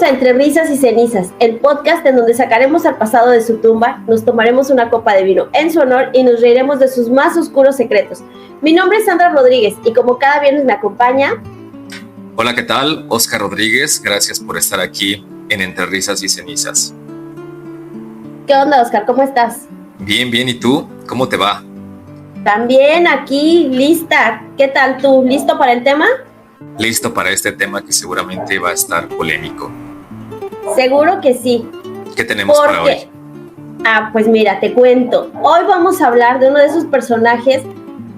a Entre Risas y Cenizas, el podcast en donde sacaremos al pasado de su tumba, nos tomaremos una copa de vino en su honor y nos reiremos de sus más oscuros secretos. Mi nombre es Sandra Rodríguez y como cada viernes me acompaña... Hola, ¿qué tal? Oscar Rodríguez, gracias por estar aquí en Entre Risas y Cenizas. ¿Qué onda, Oscar? ¿Cómo estás? Bien, ¿y tú? ¿Cómo te va? También aquí, lista. ¿Qué tal tú? ¿Listo para el tema? Listo para este tema que seguramente va a estar polémico. Seguro que sí. ¿Qué tenemos para hoy? Pues mira, te cuento. Hoy vamos a hablar de uno de esos personajes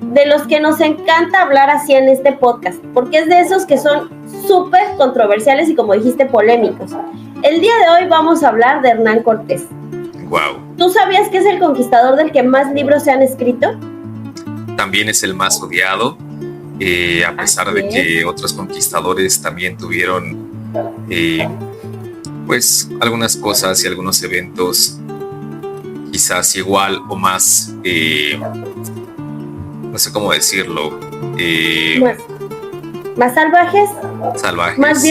de los que nos encanta hablar así en este podcast, porque es de esos que son súper controversiales y, como dijiste, polémicos. El día de hoy vamos a hablar de Hernán Cortés. Wow. ¿Tú sabías que es el conquistador del que más libros se han escrito? También es el más odiado, a pesar de que otros conquistadores también tuvieron pues algunas cosas y algunos eventos quizás igual o más, no sé cómo decirlo, más salvajes, más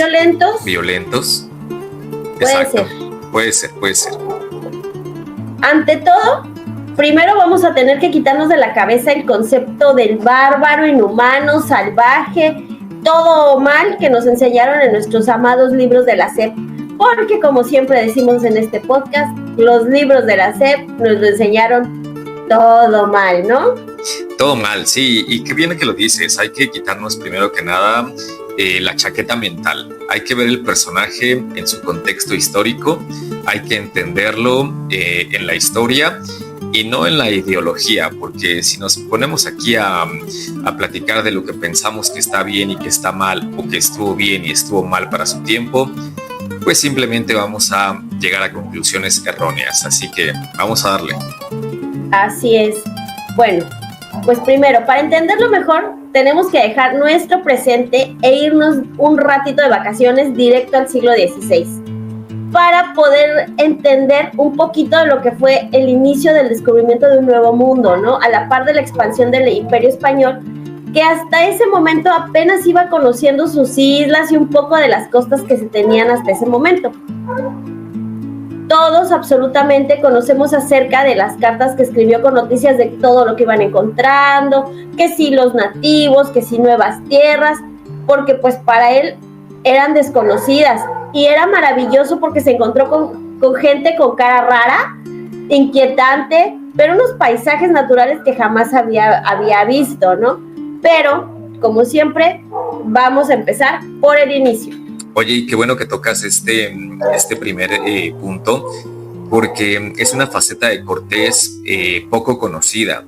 violentos. Exacto. Puede ser. Ante todo, primero vamos a tener que quitarnos de la cabeza el concepto del bárbaro, inhumano, salvaje, todo mal que nos enseñaron en nuestros amados libros de la SEP, porque como siempre decimos en este podcast, los libros de la SEP nos lo enseñaron todo mal, ¿no? Todo mal, sí, y qué bien que lo dices. Hay que quitarnos primero que nada la chaqueta mental. Hay que ver el personaje en su contexto histórico, hay que entenderlo en la historia y no en la ideología, porque si nos ponemos aquí a platicar de lo que pensamos que está bien y que está mal, o que estuvo bien y estuvo mal para su tiempo, pues simplemente vamos a llegar a conclusiones erróneas. Así que vamos a darle. Así es. Bueno, pues primero, para entenderlo mejor, tenemos que dejar nuestro presente e irnos un ratito de vacaciones directo al siglo XVI, para poder entender un poquito de lo que fue el inicio del descubrimiento de un nuevo mundo, ¿no? A la par de la expansión del Imperio Español, que hasta ese momento apenas iba conociendo sus islas y un poco de las costas que se tenían hasta ese momento. Todos absolutamente conocemos acerca de las cartas que escribió con noticias de todo lo que iban encontrando, que si los nativos, que si nuevas tierras, porque pues para él eran desconocidas, y era maravilloso porque se encontró con gente con cara rara, inquietante, pero unos paisajes naturales que jamás había visto, ¿no? Pero, como siempre, vamos a empezar por el inicio. Oye, y qué bueno que tocas este primer punto, porque es una faceta de Cortés poco conocida.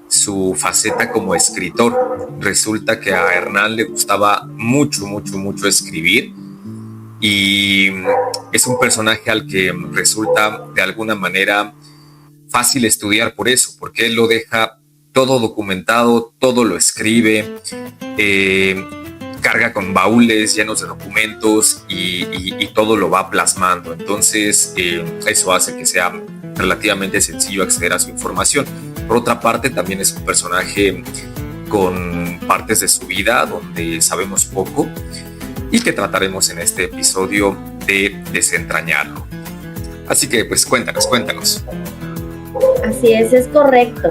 Su faceta como escritor. Resulta que a Hernán le gustaba mucho escribir, y es un personaje al que resulta de alguna manera fácil estudiar por eso, porque él lo deja todo documentado, todo lo escribe, carga con baúles llenos de documentos y todo lo va plasmando. Entonces eso hace que sea relativamente sencillo acceder a su información. Por otra parte, también es un personaje con partes de su vida donde sabemos poco y que trataremos en este episodio de desentrañarlo. Así que pues cuéntanos. Así es correcto.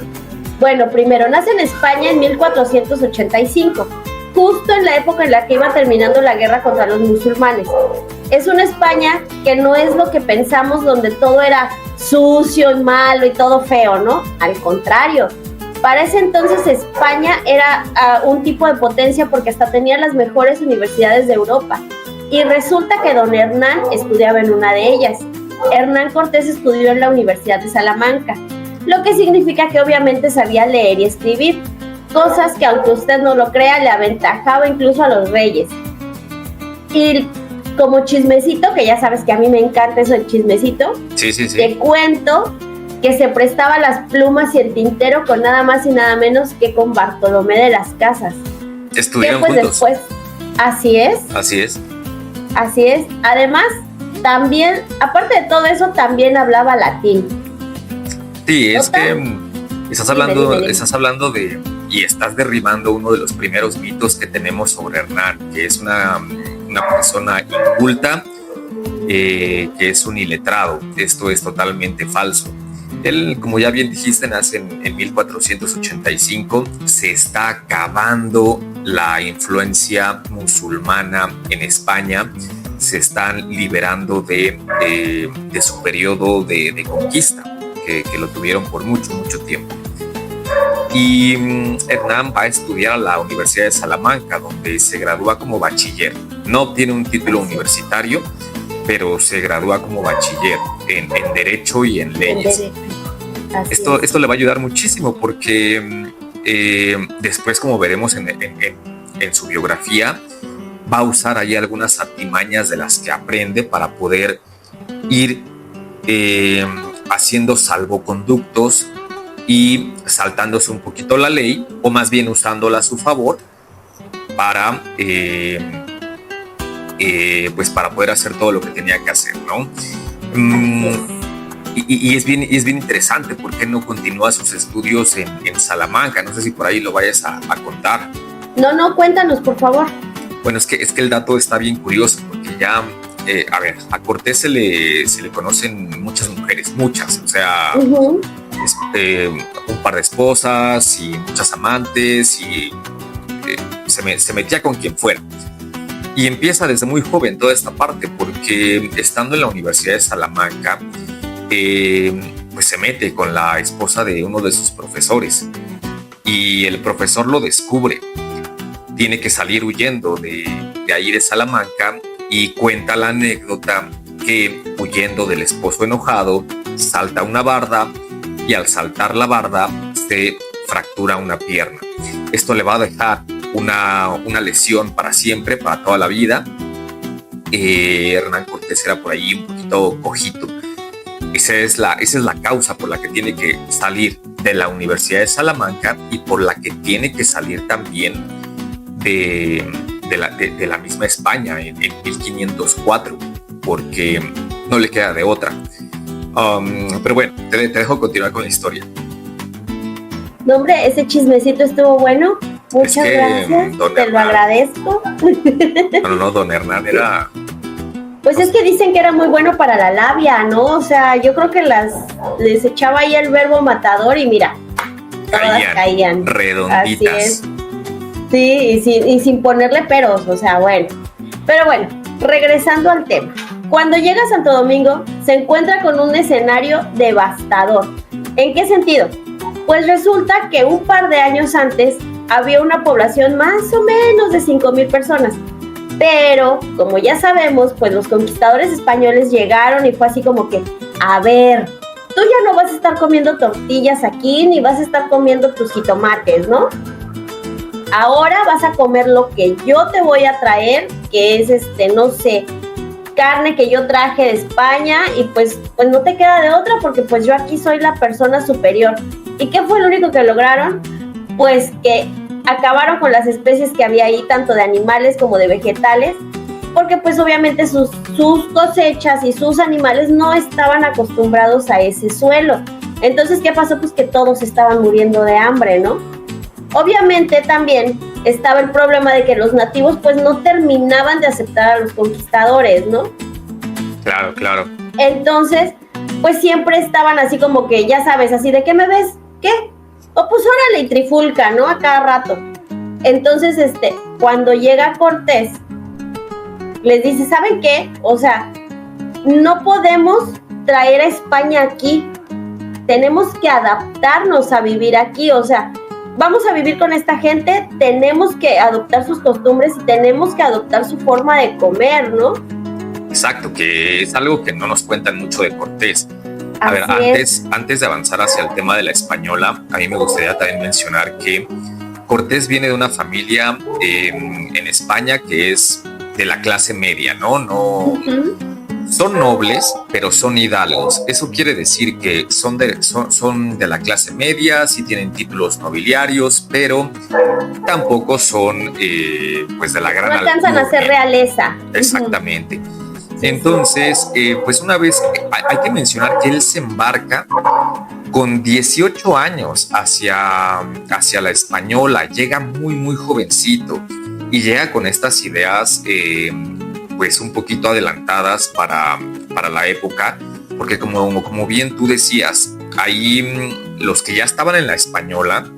Bueno, primero nace en España en 1485, justo en la época en la que iba terminando la guerra contra los musulmanes. Es una España que no es lo que pensamos, donde todo era sucio y malo y todo feo, ¿no? Al contrario, para ese entonces España era un tipo de potencia porque hasta tenía las mejores universidades de Europa. Y resulta que don Hernán estudiaba en una de ellas. Hernán Cortés estudió en la Universidad de Salamanca, lo que significa que obviamente sabía leer y escribir, cosas que, aunque usted no lo crea, le aventajaba incluso a los reyes. Y como chismecito, que ya sabes que a mí me encanta eso del chismecito, sí. Te cuento que se prestaba las plumas y el tintero con nada más y nada menos que con Bartolomé de las Casas. Estuvieron juntos. Después, así es. Además, también, aparte de todo eso, también hablaba latín. Sí, es que estás hablando de, y estás derribando uno de los primeros mitos que tenemos sobre Hernán, que es una persona inculta, que es un iletrado. Esto es totalmente falso. Él, como ya bien dijiste, nace en 1485. Se está acabando la influencia musulmana en España. Se están liberando de su periodo de conquista, que lo tuvieron por mucho, mucho tiempo. Y Hernán va a estudiar a la Universidad de Salamanca, donde se gradúa como bachiller. No obtiene un título universitario, pero se gradúa como bachiller en Derecho y en Leyes. Esto le va a ayudar muchísimo porque después, como veremos en su biografía, va a usar ahí algunas artimañas de las que aprende para poder ir haciendo salvoconductos y saltándose un poquito la ley, o más bien usándola a su favor para pues para poder hacer todo lo que tenía que hacer, ¿no? Y es bien interesante. ¿Por qué no continúa sus estudios en Salamanca? No sé si por ahí lo vayas a contar. No, cuéntanos, por favor. Bueno, es que el dato está bien curioso, porque ya, a ver, a Cortés se le conocen muchas mujeres, muchas, o sea, un par de esposas y muchas amantes, y se metía con quien fuera. Y empieza desde muy joven toda esta parte, porque estando en la Universidad de Salamanca, pues se mete con la esposa de uno de sus profesores, y el profesor lo descubre. Tiene que salir huyendo de ahí de Salamanca, y cuenta la anécdota que, huyendo del esposo enojado, salta una barda, y al saltar la barda se fractura una pierna. Esto le va a dejar una lesión para siempre, para toda la vida. Hernán Cortés era por ahí un poquito cojito. Esa es la causa por la que tiene que salir de la Universidad de Salamanca, y por la que tiene que salir también de la misma España en 1504, porque no le queda de otra. Pero bueno, te dejo continuar con la historia. No, hombre, ese chismecito estuvo bueno. Muchas gracias, te lo agradezco. No, don Hernán era... Pues es que dicen que era muy bueno para la labia, ¿no? O sea, yo creo que les echaba ahí el verbo matador, y mira, todas caían redonditas. Así es. Sí, y sin ponerle peros, o sea, bueno. Pero bueno, regresando al tema. Cuando llega a Santo Domingo, se encuentra con un escenario devastador. ¿En qué sentido? Pues resulta que un par de años antes había una población más o menos de 5,000 personas. Pero, como ya sabemos, pues los conquistadores españoles llegaron y fue así como que, a ver, tú ya no vas a estar comiendo tortillas aquí, ni vas a estar comiendo tus jitomates, ¿no? Ahora vas a comer lo que yo te voy a traer, que es, no sé, carne que yo traje de España, y pues no te queda de otra, porque pues yo aquí soy la persona superior. ¿Y qué fue lo único que lograron? Pues que acabaron con las especies que había ahí, tanto de animales como de vegetales, porque pues obviamente sus cosechas y sus animales no estaban acostumbrados a ese suelo. Entonces, ¿qué pasó? Pues que todos estaban muriendo de hambre, ¿no? Obviamente también estaba el problema de que los nativos pues no terminaban de aceptar a los conquistadores, ¿no? Claro. Entonces, pues siempre estaban así como que, ya sabes, así de, ¿qué me ves? ¿Qué? O pues órale, y trifulca, ¿no? A cada rato. Entonces, cuando llega Cortés, les dice, ¿saben qué? O sea, no podemos traer a España aquí. Tenemos que adaptarnos a vivir aquí, o sea, vamos a vivir con esta gente, tenemos que adoptar sus costumbres y tenemos que adoptar su forma de comer, ¿no? Exacto, que es algo que no nos cuentan mucho de Cortés. A ver, antes de avanzar hacia el tema de la española, a mí me gustaría también mencionar que Cortés viene de una familia en España que es de la clase media, ¿no? Son nobles, pero son hidalgos. Eso quiere decir que son de la clase media, sí tienen títulos nobiliarios, pero tampoco son pues de la gran alcurnia. No alcanzan a ser realeza. Exactamente. Entonces, pues una vez, hay que mencionar que él se embarca con 18 años hacia la española, llega muy, muy jovencito, y llega con estas ideas pues un poquito adelantadas para la época, porque como bien tú decías, ahí los que ya estaban en la española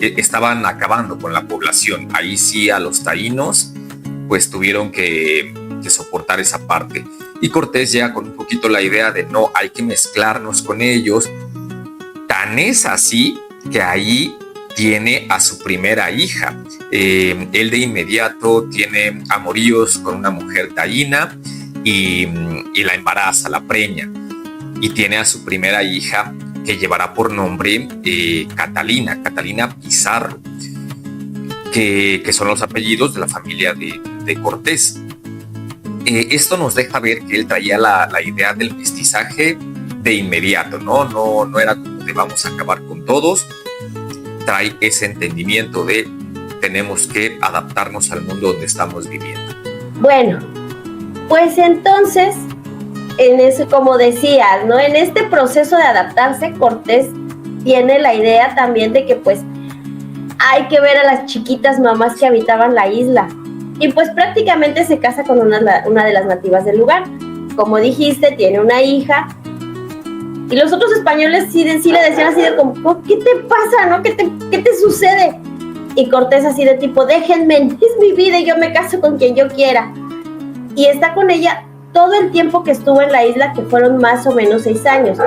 estaban acabando con la población. Ahí sí a los taínos pues tuvieron que soportar esa parte. Y Cortés llega con un poquito la idea de no, hay que mezclarnos con ellos. Tan es así que ahí tiene a su primera hija. Él de inmediato tiene amoríos con una mujer taína y la embaraza, la preña. Y tiene a su primera hija que llevará por nombre Catalina Pizarro, que son los apellidos de la familia de Cortés. Esto nos deja ver que él traía la idea del mestizaje de inmediato, no era como de vamos a acabar con todos. Trae ese entendimiento de tenemos que adaptarnos al mundo donde estamos viviendo. Bueno, pues entonces, en eso, como decías, ¿no? En este proceso de adaptarse, Cortés tiene la idea también de que pues hay que ver a las chiquitas mamás que habitaban la isla. Y pues prácticamente se casa con una de las nativas del lugar. Como dijiste, tiene una hija. Y los otros españoles sí le decían así de como, ¿qué te pasa, no? ¿Qué te sucede? Y Cortés así de tipo, déjenme, es mi vida y yo me caso con quien yo quiera. Y está con ella todo el tiempo que estuvo en la isla, que fueron más o menos 6 años.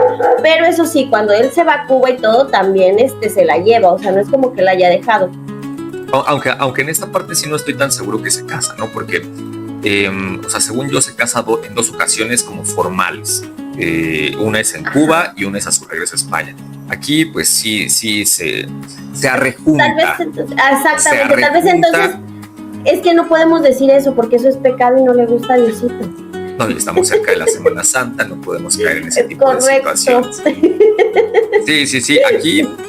Pero eso sí, cuando él se va a Cuba y todo, también se la lleva, o sea, no es como que la haya dejado. Aunque en esta parte sí no estoy tan seguro que se casa, ¿no? Porque, o sea, según yo, se casa en 2 ocasiones como formales. Una es en Cuba y una es a su regreso a España. Aquí, pues sí se arrejunta. Exactamente, tal vez entonces es que no podemos decir eso porque eso es pecado y no le gusta a Diosito. No, estamos cerca de la Semana Santa, no podemos caer en ese tipo de situaciones. Sí.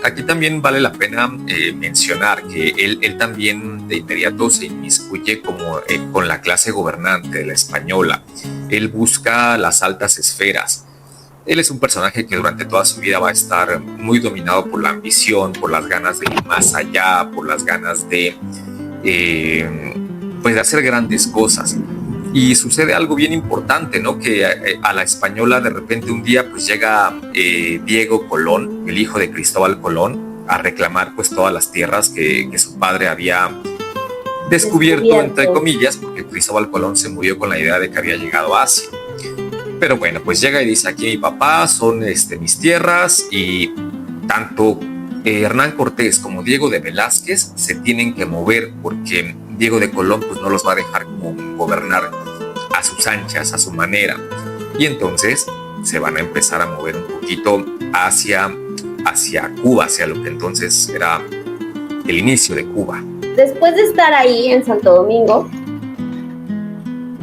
Aquí también vale la pena mencionar que él también de inmediato se inmiscuye como con la clase gobernante de la española. Él busca las altas esferas. Él es un personaje que durante toda su vida va a estar muy dominado por la ambición, por las ganas de ir más allá, por las ganas de hacer grandes cosas. Y sucede algo bien importante, ¿no? Que a la española de repente un día pues llega Diego Colón, el hijo de Cristóbal Colón, a reclamar pues todas las tierras que su padre había descubierto, entre comillas, porque Cristóbal Colón se murió con la idea de que había llegado a Asia. Pero bueno, pues llega y dice, aquí mi papá, son mis tierras, y tanto Hernán Cortés como Diego de Velázquez se tienen que mover porque Diego de Colón pues no los va a dejar como gobernar a sus anchas, a su manera. Y entonces se van a empezar a mover un poquito hacia Cuba, hacia lo que entonces era el inicio de Cuba. Después de estar ahí en Santo Domingo,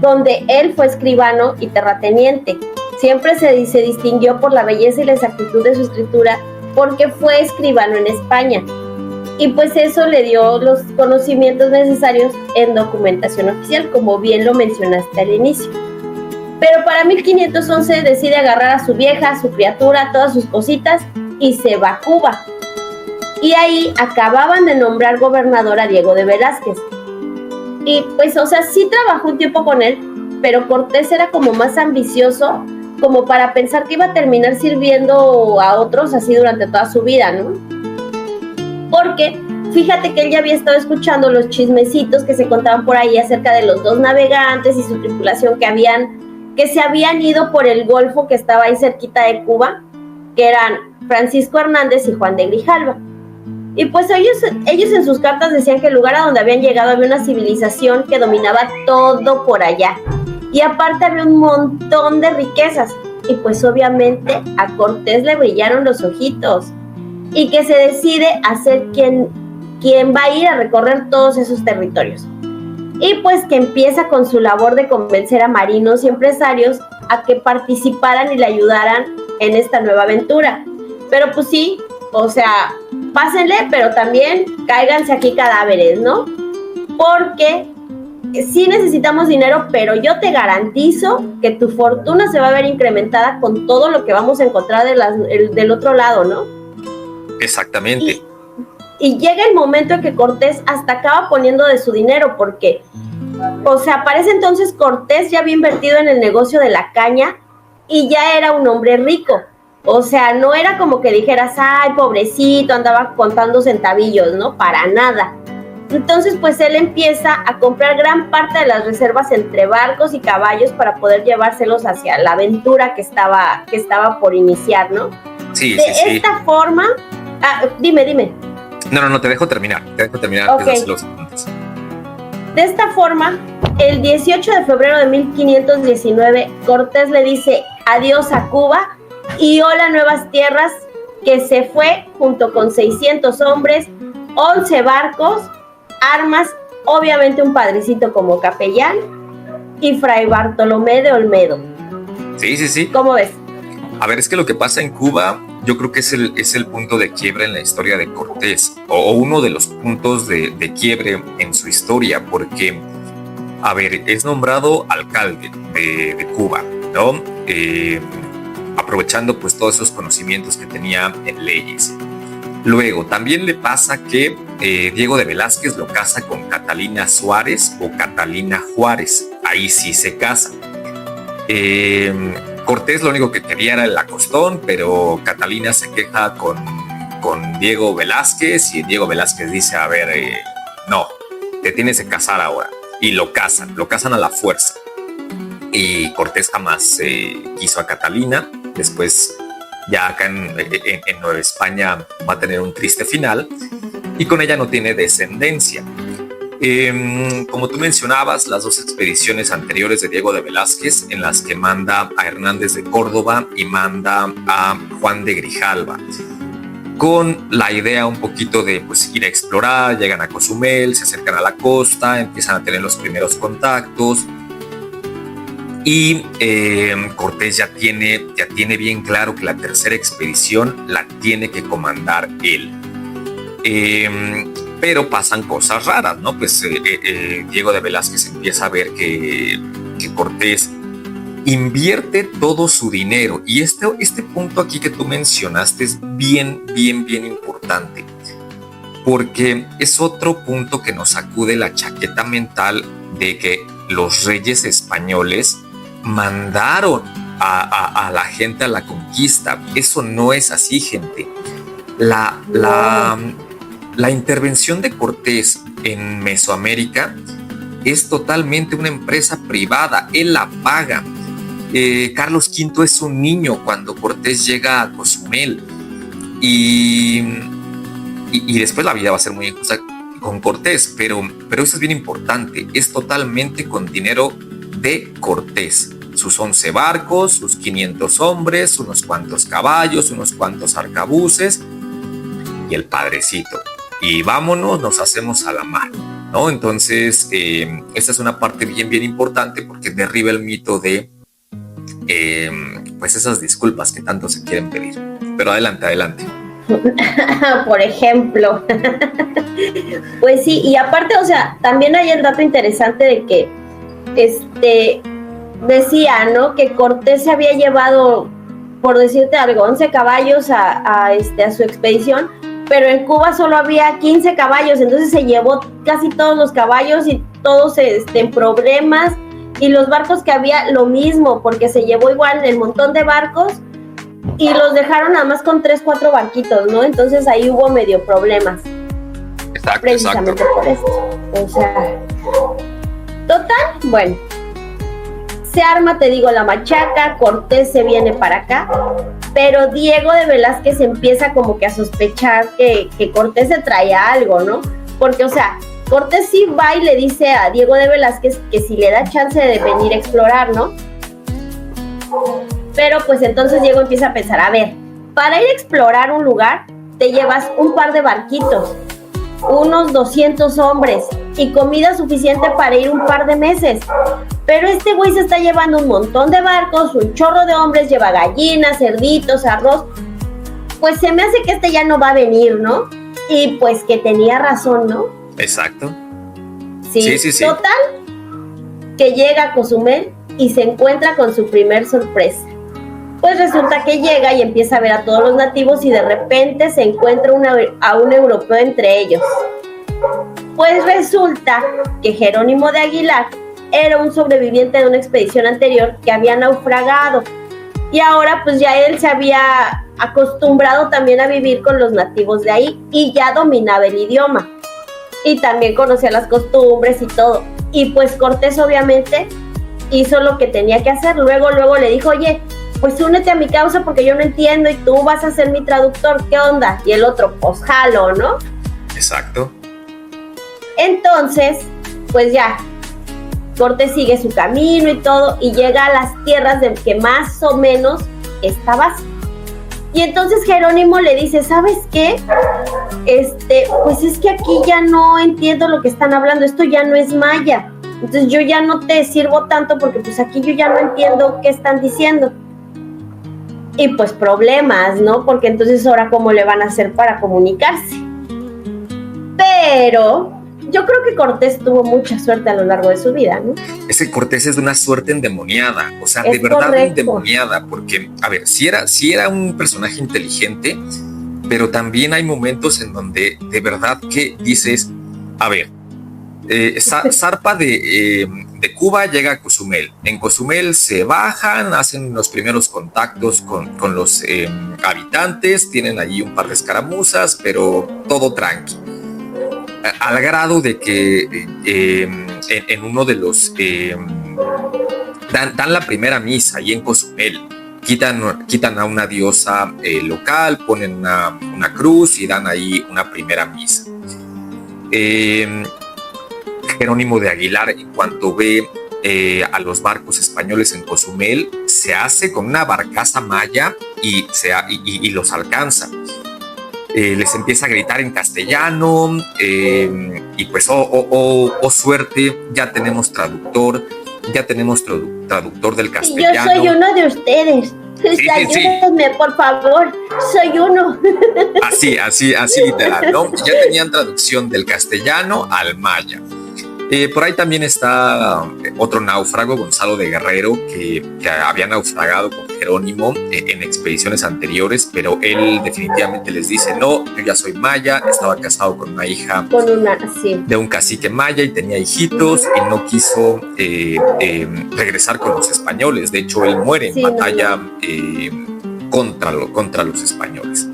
donde él fue escribano y terrateniente, siempre se distinguió por la belleza y la exactitud de su escritura porque fue escribano en España. Y pues eso le dio los conocimientos necesarios en documentación oficial, como bien lo mencionaste al inicio. Pero para 1511 decide agarrar a su vieja, a su criatura, todas sus cositas y se va a Cuba. Y ahí acababan de nombrar gobernador a Diego de Velázquez. Y pues, o sea, sí trabajó un tiempo con él, pero Cortés era como más ambicioso, como para pensar que iba a terminar sirviendo a otros así durante toda su vida, ¿no? Porque fíjate que él ya había estado escuchando los chismecitos que se contaban por ahí acerca de los 2 navegantes y su tripulación que se habían ido por el golfo que estaba ahí cerquita de Cuba, que eran Francisco Hernández y Juan de Grijalva. Y pues ellos en sus cartas decían que el lugar a donde habían llegado había una civilización que dominaba todo por allá. Y aparte había un montón de riquezas. Y pues obviamente a Cortés le brillaron los ojitos. Y que se decide a ser quien va a ir a recorrer todos esos territorios. Y pues que empieza con su labor de convencer a marinos y empresarios a que participaran y le ayudaran en esta nueva aventura. Pero pues sí, o sea, pásenle, pero también cáiganse aquí cadáveres, ¿no? Porque sí necesitamos dinero, pero yo te garantizo que tu fortuna se va a ver incrementada con todo lo que vamos a encontrar del otro lado, ¿no? Exactamente. Y llega el momento en que Cortés hasta acaba poniendo de su dinero, porque O sea, para ese entonces Cortés ya había invertido en el negocio de la caña y ya era un hombre rico. O sea, no era como que dijeras, ay, pobrecito, andaba contando centavillos, ¿no? Para nada. Entonces, pues él empieza a comprar gran parte de las reservas entre barcos y caballos para poder llevárselos hacia la aventura que estaba por iniciar, ¿no? Sí, de esta forma, dime. No, te dejo terminar Okay. Antes de hacer los puntos. De esta forma, el 18 de febrero de 1519, Cortés le dice adiós a Cuba y hola nuevas tierras, que se fue junto con 600 hombres, 11 barcos, armas, obviamente un padrecito como capellán y Fray Bartolomé de Olmedo. Sí. ¿Cómo ves? A ver, es que lo que pasa en Cuba, yo creo que es el punto de quiebre en la historia de Cortés, o uno de los puntos de quiebre en su historia, porque, a ver, es nombrado alcalde de Cuba, ¿no? Aprovechando pues todos esos conocimientos que tenía en leyes. Luego, también le pasa que Diego de Velázquez lo casa con Catalina Suárez o Catalina Juárez. Ahí sí se casa. Cortés lo único que quería era el acostón, pero Catalina se queja con Diego Velázquez y Diego Velázquez dice, a ver, no, te tienes que casar ahora. Y lo casan a la fuerza. Y Cortés jamás quiso a Catalina. Después, ya acá en Nueva España va a tener un triste final y con ella no tiene descendencia. Como tú mencionabas, las dos expediciones anteriores de Diego de Velázquez, en las que manda a Hernández de Córdoba y manda a Juan de Grijalva, con la idea un poquito de pues, ir a explorar. Llegan a Cozumel, se acercan a la costa, empiezan a tener los primeros contactos. Y Cortés ya tiene bien claro que la tercera expedición la tiene que comandar él. Pero pasan cosas raras, ¿no? Pues Diego de Velázquez empieza a ver que Cortés invierte todo su dinero. Y este punto aquí que tú mencionaste es bien importante, porque es otro punto que nos sacude la chaqueta mental de que los reyes españoles mandaron a la gente a la conquista. Eso no es así, gente. La intervención de Cortés en Mesoamérica es totalmente una empresa privada. Él la paga. Carlos V es un niño cuando Cortés llega a Cozumel y después la vida va a ser muy injusta con Cortés, pero eso es bien importante. Es totalmente con dinero de Cortés. Sus 11 barcos, sus 500 hombres, unos cuantos caballos, unos cuantos arcabuces y el padrecito. Y vámonos, nos hacemos a la mar, ¿no? Entonces, esta es una parte bien importante porque derriba el mito de pues esas disculpas que tanto se quieren pedir. Pero adelante. Por ejemplo. Pues sí, y aparte, o sea, también hay el dato interesante de que decía, ¿no? Que Cortés se había llevado, por decirte algo, 11 caballos a su expedición, pero en Cuba solo había 15 caballos, entonces se llevó casi todos los caballos y todos en problemas, y los barcos que había lo mismo, porque se llevó igual el montón de barcos y los dejaron nada más con 3-4 barquitos, ¿no? Entonces ahí hubo medio problemas. Exacto. Precisamente por esto. O sea, total, bueno. Se arma, te digo, la machaca, Cortés se viene para acá, pero Diego de Velázquez empieza como que a sospechar que Cortés se traía algo, ¿no? Porque, o sea, Cortés sí va y le dice a Diego de Velázquez que si le da chance de venir a explorar, ¿no? Pero pues entonces Diego empieza a pensar, a ver, para ir a explorar un lugar te llevas un par de barquitos, unos 200 hombres y comida suficiente para ir un par de meses. Pero este güey se está llevando un montón de barcos, un chorro de hombres, lleva gallinas, cerditos, arroz. Pues se me hace que ya no va a venir, ¿no? Y pues que tenía razón, ¿no? Exacto. Sí. Total, que llega a Cozumel y se encuentra con su primer sorpresa. Pues resulta que llega y empieza a ver a todos los nativos y de repente se encuentra a un europeo entre ellos. Pues resulta que Jerónimo de Aguilar era un sobreviviente de una expedición anterior que había naufragado, y ahora pues ya él se había acostumbrado también a vivir con los nativos de ahí y ya dominaba el idioma y también conocía las costumbres y todo. Y pues Cortés obviamente hizo lo que tenía que hacer. Luego le dijo, oye, pues únete a mi causa porque yo no entiendo y tú vas a ser mi traductor, ¿qué onda? Y el otro, pues jalo, ¿no? Exacto. Entonces, pues ya, Cortés sigue su camino y todo y llega a las tierras de que más o menos está Vasco. Y entonces Jerónimo le dice, ¿sabes qué? Pues es que aquí ya no entiendo lo que están hablando, esto ya no es maya. Entonces yo ya no te sirvo tanto porque pues aquí yo ya no entiendo qué están diciendo. Y pues problemas, ¿no? Porque entonces ahora cómo le van a hacer para comunicarse. Pero yo creo que Cortés tuvo mucha suerte a lo largo de su vida, ¿no? Ese Cortés es de una suerte endemoniada, o sea, de verdad correcto. Endemoniada, porque, a ver, sí era un personaje inteligente, pero también hay momentos en donde de verdad que dices, a ver, zarpa de Cuba, llega a Cozumel. En Cozumel se bajan, hacen los primeros contactos con los habitantes, tienen allí un par de escaramuzas, pero todo tranqui. Al grado de que en uno de los dan la primera misa ahí en Cozumel, quitan a una diosa local, ponen una cruz y dan ahí una primera misa. Jerónimo de Aguilar, en cuanto ve a los barcos españoles en Cozumel, se hace con una barcaza maya y los alcanza. Les empieza a gritar en castellano y pues suerte, ya tenemos traductor del castellano. Yo soy uno de ustedes. Sí, ayúdenme, sí. Por favor, soy uno. Así literal, ¿no? Ya tenían traducción del castellano al maya. Por ahí también está otro náufrago, Gonzalo de Guerrero, que había naufragado con Jerónimo en expediciones anteriores, pero él definitivamente les dice, no, yo ya soy maya, estaba casado con una hija de un cacique maya y tenía hijitos y no quiso regresar con los españoles. De hecho, él muere en batalla contra los españoles.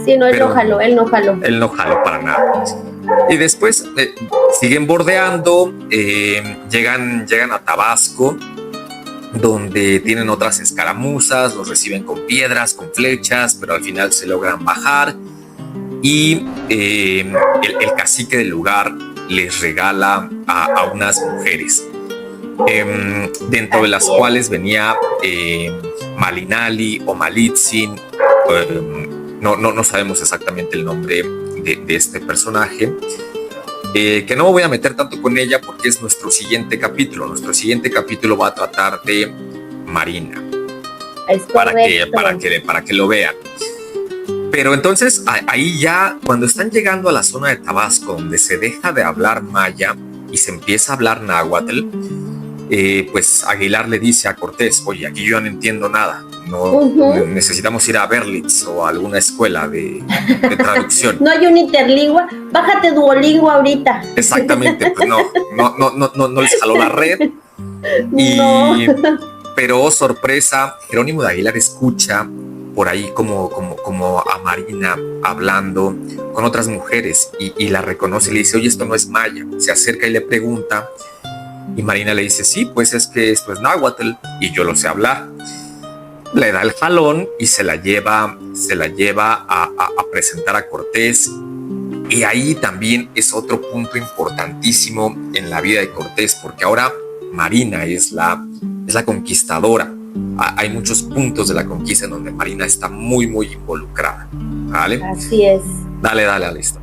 Sí, no, él no jaló. Él no jaló para nada. Y después siguen bordeando, llegan a Tabasco, donde tienen otras escaramuzas, los reciben con piedras, con flechas, pero al final se logran bajar y el cacique del lugar les regala a unas mujeres, dentro de las cuales venía Malinali o Malitzin, no sabemos exactamente el nombre de este personaje, que no me voy a meter tanto con ella porque es nuestro siguiente capítulo. Nuestro siguiente capítulo va a tratar de Marina, para que lo vean. Pero entonces ahí ya, cuando están llegando a la zona de Tabasco, donde se deja de hablar maya y se empieza a hablar náhuatl, pues Aguilar le dice a Cortés, oye, aquí yo no entiendo nada. Necesitamos ir a Berlitz o a alguna escuela de traducción. No hay un interlingua, bájate Duolingo ahorita. Exactamente, pues no les jaló la red. Pero sorpresa, Jerónimo de Aguilar escucha por ahí como a Marina hablando con otras mujeres y la reconoce y le dice, oye, esto no es maya. Se acerca y le pregunta y Marina le dice, sí, pues es que esto es náhuatl y yo lo sé hablar. Le da el jalón y se la lleva a presentar a Cortés. Y ahí también es otro punto importantísimo en la vida de Cortés, porque ahora Marina es la conquistadora. Hay muchos puntos de la conquista en donde Marina está muy, muy involucrada, ¿vale? Así es. Dale, listo.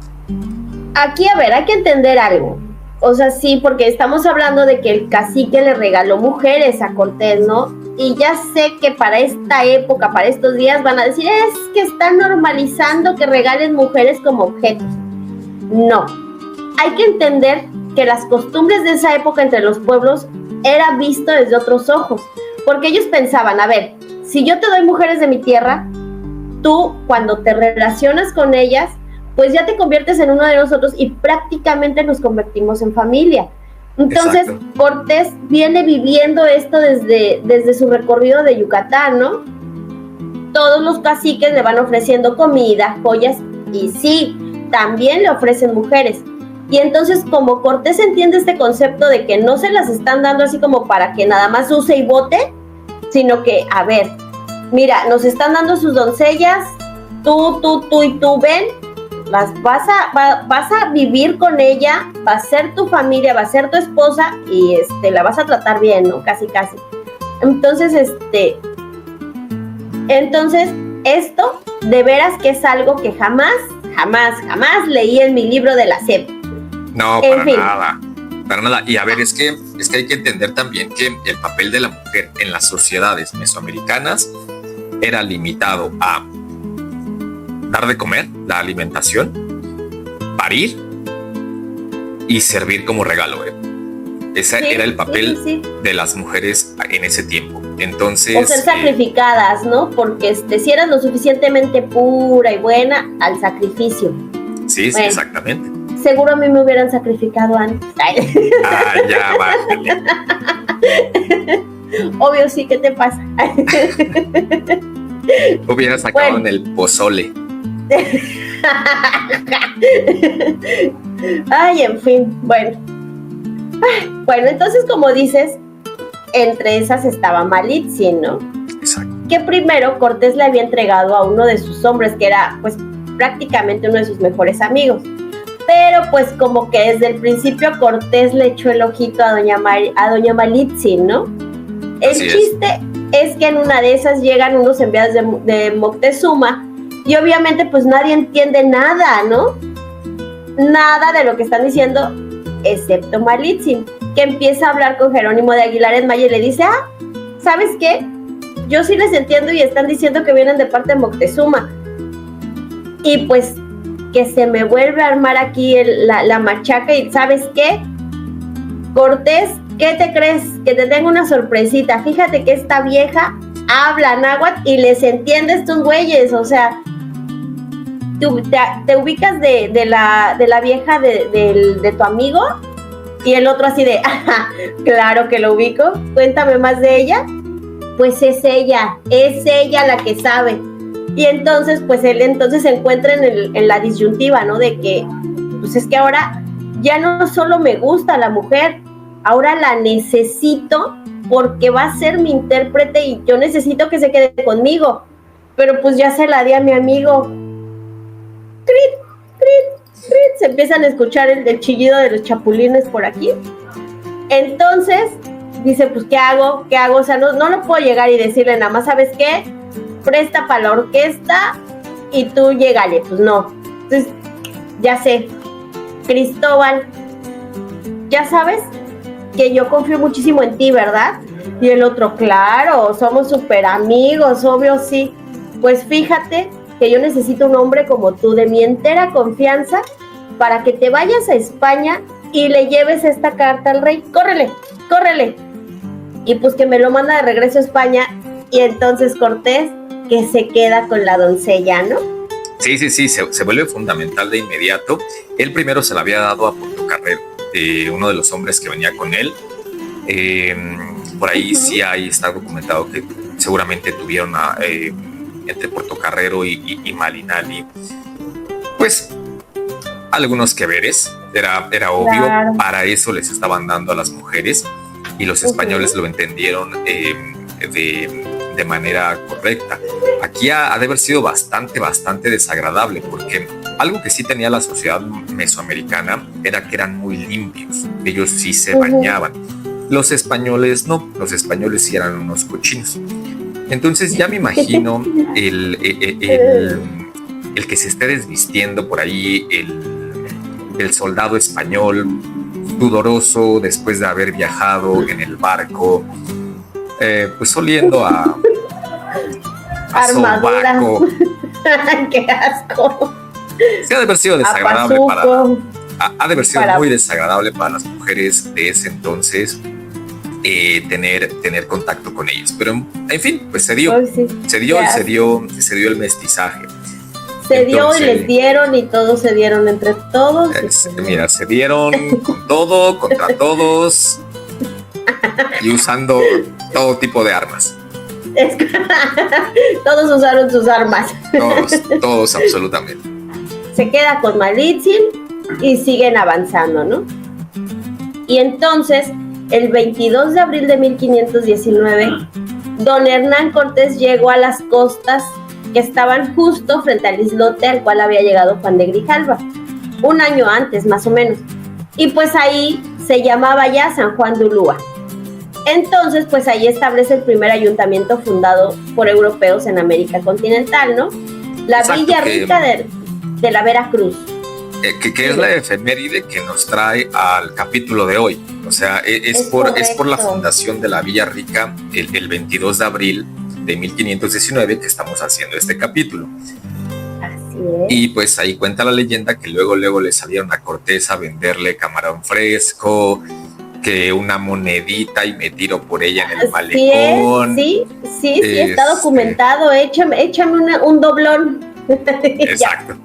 Aquí, a ver, hay que entender algo. O sea, sí, porque estamos hablando de que el cacique le regaló mujeres a Cortés, ¿no? Y ya sé que para esta época, para estos días, van a decir, es que están normalizando que regalen mujeres como objetos. No, hay que entender que las costumbres de esa época entre los pueblos era visto desde otros ojos, porque ellos pensaban, a ver, si yo te doy mujeres de mi tierra, tú cuando te relacionas con ellas, pues ya te conviertes en uno de nosotros y prácticamente nos convertimos en familia. Entonces, exacto, Cortés viene viviendo esto desde su recorrido de Yucatán, ¿no? Todos los caciques le van ofreciendo comida, joyas, y sí, también le ofrecen mujeres. Y entonces, como Cortés entiende este concepto de que no se las están dando así como para que nada más use y bote, sino que, a ver, mira, nos están dando sus doncellas, tú y tú, ven, vas a vivir con ella, va a ser tu familia, va a ser tu esposa y la vas a tratar bien, ¿no? Casi. Entonces, esto de veras que es algo que jamás leí en mi libro de la SEP. No, para nada. Y a ver, es que hay que entender también que el papel de la mujer en las sociedades mesoamericanas era limitado a dar de comer, la alimentación, parir y servir como regalo. Ese era el papel de las mujeres en ese tiempo. Entonces, o ser sacrificadas, ¿no? Porque si eras lo suficientemente pura y buena, al sacrificio. Sí, bueno, exactamente. Seguro a mí me hubieran sacrificado antes. Ya, bájale. Obvio, sí, ¿qué te pasa? Hubiera sacado en el pozole. Ay, en fin, bueno, entonces, como dices, entre esas estaba Malitzin, ¿no? Exacto. Que primero Cortés le había entregado a uno de sus hombres, que era pues prácticamente uno de sus mejores amigos. Pero pues como que desde el principio Cortés le echó el ojito a doña Malitzin, ¿no? El chiste es que en una de esas llegan unos enviados de Moctezuma y obviamente pues nadie entiende nada, ¿no? Nada de lo que están diciendo, excepto Malitzin, que empieza a hablar con Jerónimo de Aguilar en Maya y le dice, ¿sabes qué? Yo sí les entiendo y están diciendo que vienen de parte de Moctezuma. Y pues que se me vuelve a armar aquí la machaca y ¿sabes qué? Cortés, ¿qué te crees? Que te tengo una sorpresita. Fíjate que esta vieja habla náhuatl y les entiende a estos güeyes, o sea, te ubicas de la vieja de tu amigo y el otro así de, claro que lo ubico, cuéntame más de ella. Pues es ella la que sabe. Y entonces, pues él se encuentra en la disyuntiva, ¿no? De que, pues es que ahora ya no solo me gusta la mujer, ahora la necesito porque va a ser mi intérprete y yo necesito que se quede conmigo. Pero pues ya se la di a mi amigo. Crit, crit, crit. Se empiezan a escuchar el chillido de los chapulines por aquí. Entonces, dice, pues, ¿qué hago? O sea, no lo puedo llegar y decirle nada más, ¿sabes qué? Presta para la orquesta y tú llégale, pues no. Entonces, ya sé, Cristóbal, ya sabes que yo confío muchísimo en ti, ¿verdad? Y el otro, claro, somos súper amigos, obvio, sí. Pues fíjate que yo necesito un hombre como tú, de mi entera confianza, para que te vayas a España y le lleves esta carta al rey. Córrele. Y pues que me lo manda de regreso a España. Y entonces Cortés, que se queda con la doncella, ¿no? Sí, se vuelve fundamental de inmediato. Él primero se la había dado a Portocarrero, uno de los hombres que venía con él. Por ahí sí está documentado que seguramente tuvieron entre Portocarrero y Malinali, pues algunos que veres. Era obvio, claro. Para eso les estaban dando a las mujeres y los españoles lo entendieron de manera correcta. Aquí ha de haber sido bastante desagradable, porque algo que sí tenía la sociedad mesoamericana era que eran muy limpios. Ellos sí se bañaban. Los españoles no, los españoles sí eran unos cochinos. Entonces ya me imagino el que se esté desvistiendo por ahí, el soldado español sudoroso después de haber viajado en el barco, pues oliendo a sobaco. ¡Qué asco! Sí, ha de haber sido desagradable ha de haber sido muy desagradable para las mujeres de ese entonces tener contacto con ellos. Pero en fin, pues se dio el mestizaje. Se dio y les dieron y todos se dieron entre todos. Mira, se dieron con todo, contra todos y usando todo tipo de armas. Todos usaron sus armas. Todos absolutamente. Se queda con Malitzin y siguen avanzando, ¿no? Y entonces, el 22 de abril de 1519, don Hernán Cortés llegó a las costas que estaban justo frente al islote al cual había llegado Juan de Grijalva, un año antes más o menos, y pues ahí se llamaba ya San Juan de Ulúa. Entonces pues ahí establece el primer ayuntamiento fundado por europeos en América continental, ¿no? La Exacto, Villa Rica de la Veracruz. Que es la efeméride que nos trae al capítulo de hoy. O sea, es por la fundación de la Villa Rica el 22 de abril de 1519 que estamos haciendo este capítulo. Así es. Y pues ahí cuenta la leyenda que luego le salieron a Cortés a venderle camarón fresco, que una monedita y me tiro por ella en el malecón. Sí, está documentado. Échame un doblón. Exacto.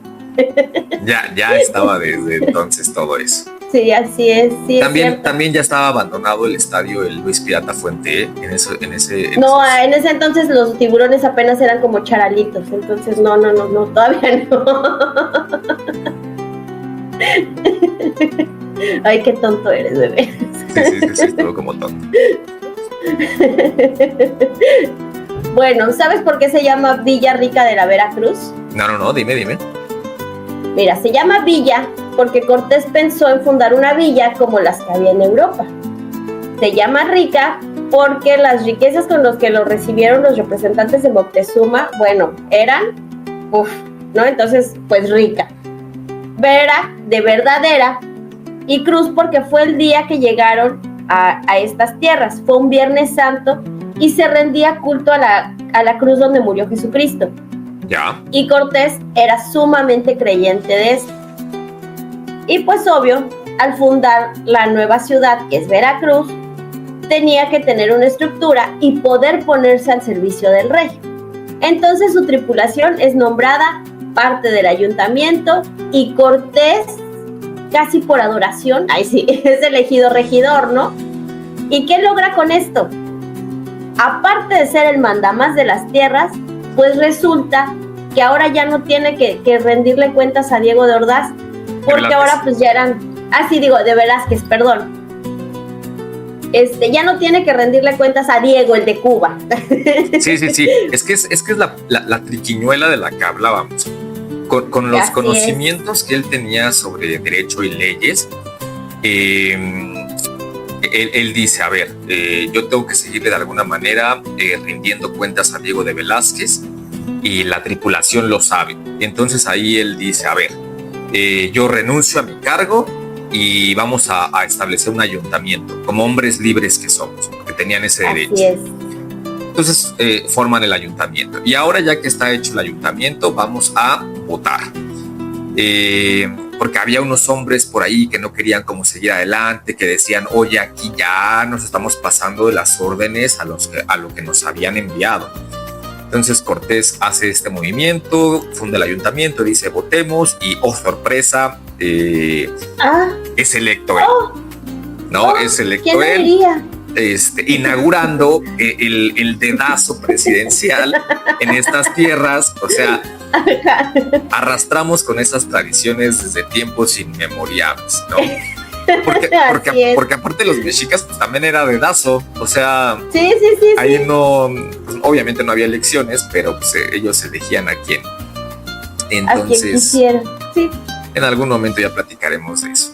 Ya estaba desde entonces todo eso. Sí, así es. Sí, también ya estaba abandonado el estadio el Luis Pirata Fuente en ese entonces los tiburones apenas eran como charalitos, entonces no, todavía no. Ay, qué tonto eres, bebé. Sí, todo como tonto. Bueno, ¿sabes por qué se llama Villa Rica de la Veracruz? No, dime. Mira, se llama Villa porque Cortés pensó en fundar una villa como las que había en Europa. Se llama Rica porque las riquezas con las que lo recibieron los representantes de Moctezuma, bueno, eran, ¿no? Entonces, pues rica. Vera, de verdadera, y Cruz porque fue el día que llegaron a estas tierras. Fue un Viernes Santo y se rendía culto a la cruz donde murió Jesucristo. Ya. Y Cortés era sumamente creyente de esto. Y pues obvio, al fundar la nueva ciudad, que es Veracruz, tenía que tener una estructura y poder ponerse al servicio del rey. Entonces su tripulación es nombrada parte del ayuntamiento y Cortés, casi por adoración, es elegido regidor, ¿no? ¿Y qué logra con esto? Aparte de ser el mandamás de las tierras, pues resulta que ahora ya no tiene que rendirle cuentas a Diego de Ordaz, porque ahora pues ya eran, de Velázquez, perdón. Ya no tiene que rendirle cuentas a Diego, el de Cuba. Sí. Es que es la triquiñuela de la que hablábamos. Con los conocimientos que él tenía sobre derecho y leyes, él dice, a ver, yo tengo que seguirle de alguna manera rindiendo cuentas a Diego de Velázquez y la tripulación lo sabe. Entonces ahí él dice, a ver, yo renuncio a mi cargo y vamos a establecer un ayuntamiento como hombres libres que somos, porque tenían ese derecho. Así es. Entonces forman el ayuntamiento y ahora ya que está hecho el ayuntamiento vamos a votar. Porque había unos hombres por ahí que no querían como seguir adelante, que decían, oye, aquí ya nos estamos pasando de las órdenes a lo que nos habían enviado. Entonces Cortés hace este movimiento, funda el ayuntamiento, dice votemos y, oh sorpresa, es electo él. Es electo él. Diría? Inaugurando el dedazo presidencial en estas tierras. O sea, arrastramos con esas tradiciones desde tiempos inmemoriales, ¿no? Porque aparte los mexicas pues también era dedazo, o sea, sí. Ahí no, pues, obviamente no había elecciones, pero pues, ellos elegían a quién. Entonces, a quien quisiera. Sí. En algún momento ya platicaremos de eso.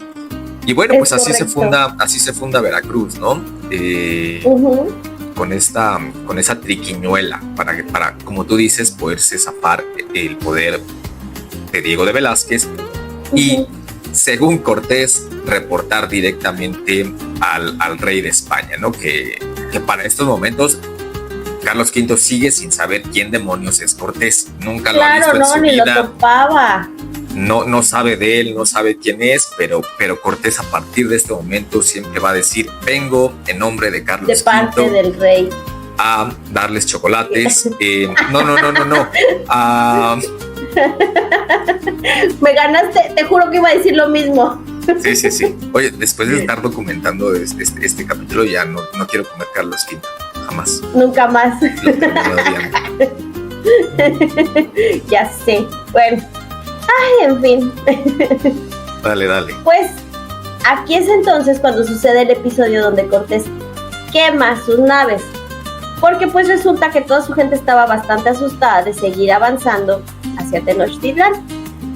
Y bueno, pues así se funda Veracruz, ¿no? Con esa triquiñuela para, como tú dices, poderse zafar el poder de Diego de Velázquez y, según Cortés, reportar directamente al rey de España, ¿no? Que para estos momentos Carlos V sigue sin saber quién demonios es Cortés. Nunca lo ha visto en su vida. Ni lo topaba. No sabe de él, no sabe quién es, pero Cortés a partir de este momento siempre va a decir, vengo en nombre de Carlos V. De parte del rey. A darles chocolates. No. Me ganaste, te juro que iba a decir lo mismo. Sí. Oye, después de estar documentando este capítulo, ya no quiero comer Carlos V, jamás. Nunca más. Ya sé. Bueno. Ay, en fin. Dale. Pues aquí es entonces cuando sucede el episodio donde Cortés quema sus naves. Porque pues resulta que toda su gente estaba bastante asustada de seguir avanzando hacia Tenochtitlán.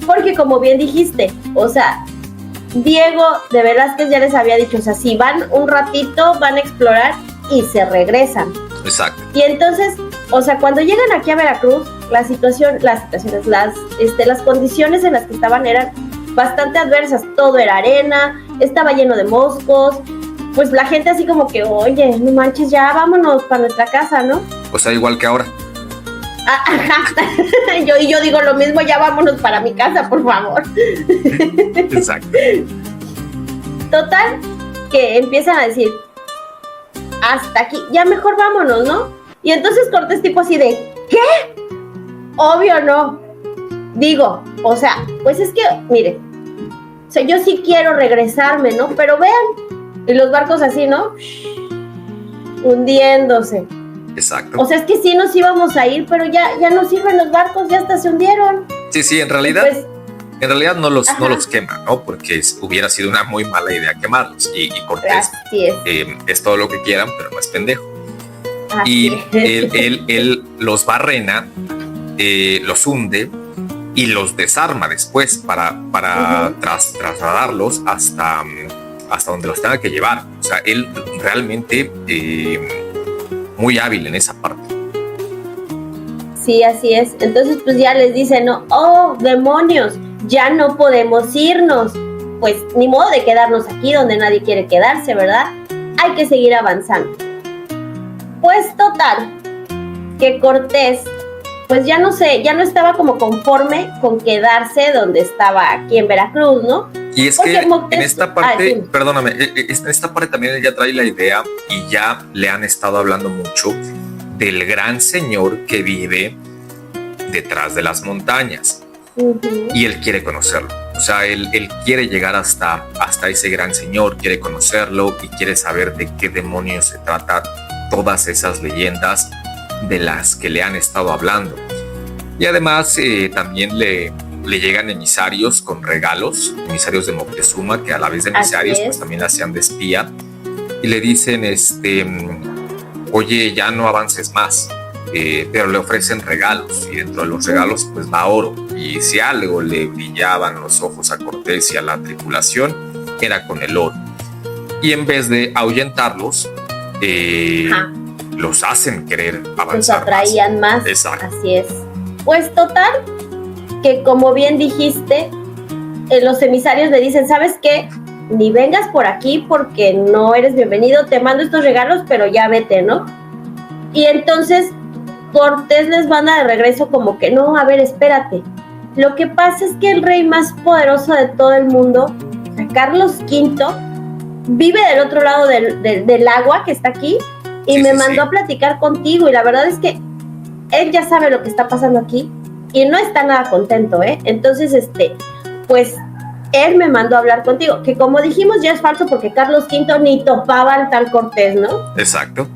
Porque como bien dijiste, o sea, Diego de Velázquez ya les había dicho, o sea, si van un ratito, van a explorar y se regresan. Exacto. Y entonces, o sea, cuando llegan aquí a Veracruz, las condiciones en las que estaban eran bastante adversas. Todo era arena, estaba lleno de moscos. Pues la gente así como que, oye, no manches, ya vámonos para nuestra casa, ¿no? O sea, igual que ahora. Ajá. yo digo lo mismo, ya vámonos para mi casa, por favor. Exacto. Total, que empiezan a decir, hasta aquí, ya mejor vámonos, ¿no? Y entonces Cortés tipo así de, ¿qué? Obvio no. Digo, o sea, pues es que, mire, o sea, yo sí quiero regresarme, ¿no? Pero vean, y los barcos así, ¿no? Hundiéndose. Exacto. O sea, es que sí nos íbamos a ir, pero ya no sirven los barcos, ya hasta se hundieron. Sí, en realidad... Pues, en realidad no los quema, ¿no? Porque hubiera sido una muy mala idea quemarlos. Y Cortés es todo lo que quieran, pero no es pendejo. Así y él los barrena, los hunde y los desarma después para trasladarlos hasta donde los tenga que llevar. O sea, él realmente muy hábil en esa parte. Sí, así es. Entonces pues ya les dicen, ¿no? ¡Oh, demonios! Ya no podemos irnos. Pues ni modo de quedarnos aquí donde nadie quiere quedarse, ¿verdad? Hay que seguir avanzando. Pues total, que Cortés, pues ya no estaba como conforme con quedarse donde estaba aquí en Veracruz, ¿no? Y es porque que en esta parte, perdóname, en esta parte también ella trae la idea y ya le han estado hablando mucho del gran señor que vive detrás de las montañas. Y él quiere conocerlo. O sea, él quiere llegar hasta ese gran señor, quiere conocerlo y quiere saber de qué demonios se trata todas esas leyendas de las que le han estado hablando. Y además también le llegan emisarios con regalos, emisarios de Moctezuma, que a la vez de emisarios pues también hacían de espía, y le dicen, oye, ya no avances más. Pero le ofrecen regalos y dentro de los regalos pues va oro, y si algo le brillaban los ojos a Cortés y a la tripulación era con el oro, y en vez de ahuyentarlos los hacen querer avanzar, los atraían más. Exacto. Así es. Pues total, que como bien dijiste, los emisarios le dicen, ¿sabes qué? Ni vengas por aquí porque no eres bienvenido, te mando estos regalos, pero ya vete, ¿no? Y entonces Cortés les manda de regreso como que no, a ver, espérate. Lo que pasa es que el rey más poderoso de todo el mundo, Carlos V, vive del otro lado del agua que está aquí y me mandó a platicar contigo, y la verdad es que él ya sabe lo que está pasando aquí y no está nada contento, ¿eh? Entonces, pues él me mandó a hablar contigo, que como dijimos ya es falso porque Carlos V ni topaba al tal Cortés, ¿no? Exacto.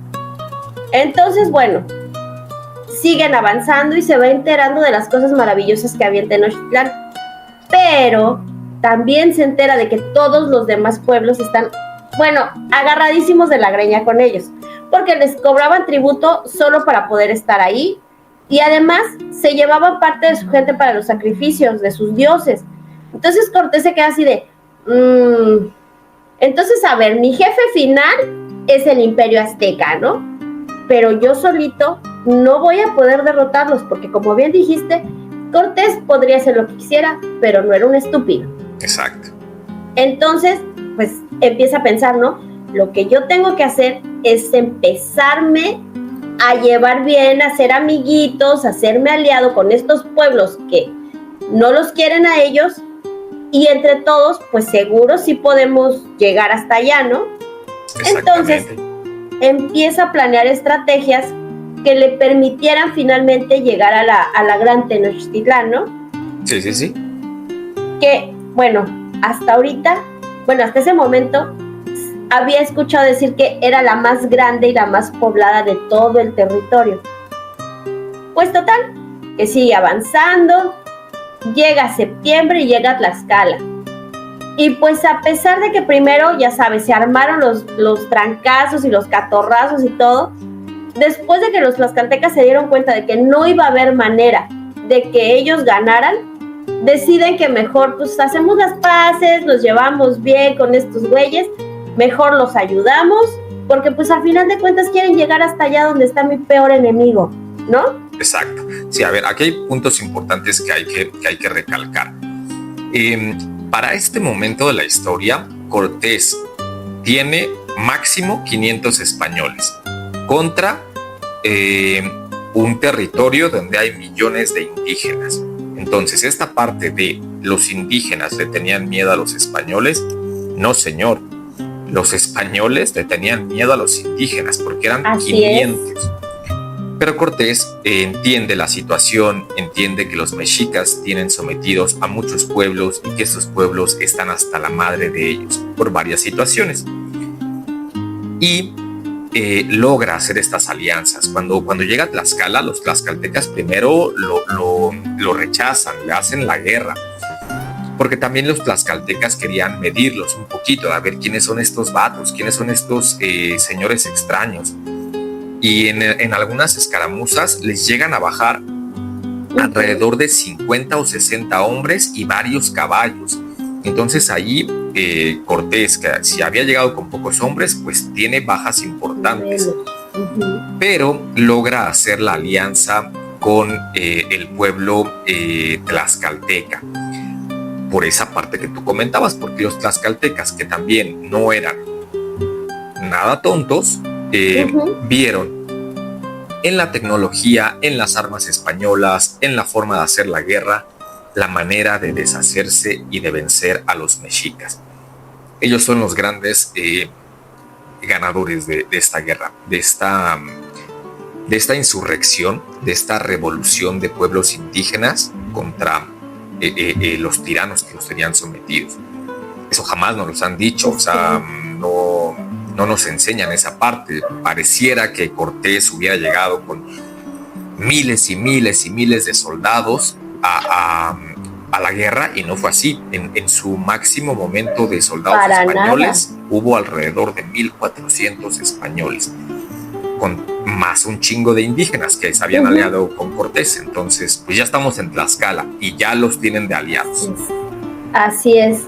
Entonces, bueno, siguen avanzando y se va enterando de las cosas maravillosas que había en Tenochtitlán, pero también se entera de que todos los demás pueblos están, bueno, agarradísimos de la greña con ellos, porque les cobraban tributo solo para poder estar ahí, y además se llevaban parte de su gente para los sacrificios de sus dioses. Entonces Cortés se queda así de, entonces, a ver, mi jefe final es el Imperio Azteca, ¿no? Pero yo solito no voy a poder derrotarlos, porque como bien dijiste, Cortés podría hacer lo que quisiera, pero no era un estúpido. Exacto. Entonces, pues empieza a pensar, ¿no? Lo que yo tengo que hacer es empezarme a llevar bien, a hacer amiguitos, a hacerme aliado con estos pueblos que no los quieren a ellos, y entre todos, pues seguro sí podemos llegar hasta allá, ¿no? Entonces, empieza a planear estrategias que le permitieran finalmente llegar a la gran Tenochtitlán, ¿no? Sí, sí, sí. Que, bueno, hasta ahorita, bueno, hasta ese momento, había escuchado decir que era la más grande y la más poblada de todo el territorio. Pues total, que sigue avanzando, llega septiembre y llega a Tlaxcala. Y pues a pesar de que primero, ya sabes, se armaron los trancazos y los catorrazos y todo, después de que los tlaxcaltecas se dieron cuenta de que no iba a haber manera de que ellos ganaran, deciden que mejor pues hacemos las paces, nos llevamos bien con estos güeyes, mejor los ayudamos, porque pues al final de cuentas quieren llegar hasta allá donde está mi peor enemigo, ¿no? Exacto. Sí, a ver, aquí hay puntos importantes que hay que recalcar. Para este momento de la historia, Cortés tiene máximo 500 españoles contra un territorio donde hay millones de indígenas. Entonces, esta parte de los indígenas le tenían miedo a los españoles, no señor. Los españoles le tenían miedo a los indígenas porque eran Así 500. es. Pero Cortés entiende la situación, entiende que los mexicas tienen sometidos a muchos pueblos y que esos pueblos están hasta la madre de ellos por varias situaciones. Y logra hacer estas alianzas. Cuando llega a Tlaxcala, los tlaxcaltecas primero lo rechazan, le hacen la guerra, porque también los tlaxcaltecas querían medirlos un poquito, a ver quiénes son estos vatos, quiénes son estos señores extraños. Y en algunas escaramuzas les llegan a bajar alrededor de 50 o 60 hombres y varios caballos. Entonces ahí Cortés, que si había llegado con pocos hombres, pues tiene bajas importantes. Pero logra hacer la alianza con el pueblo tlaxcalteca. Por esa parte que tú comentabas, porque los tlaxcaltecas, que también no eran nada tontos, vieron en la tecnología, en las armas españolas, en la forma de hacer la guerra, la manera de deshacerse y de vencer a los mexicas. Ellos son los grandes ganadores de esta guerra, de esta insurrección, de esta revolución de pueblos indígenas contra los tiranos que los tenían sometidos. Eso jamás nos los han dicho, o sea, no nos enseñan esa parte. Pareciera que Cortés hubiera llegado con miles y miles y miles de soldados a la guerra, y no fue así. En su máximo momento de soldados españoles hubo alrededor de 1,400 españoles, con más un chingo de indígenas que se habían aliado con Cortés. Entonces pues ya estamos en Tlaxcala y ya los tienen de aliados. Así es.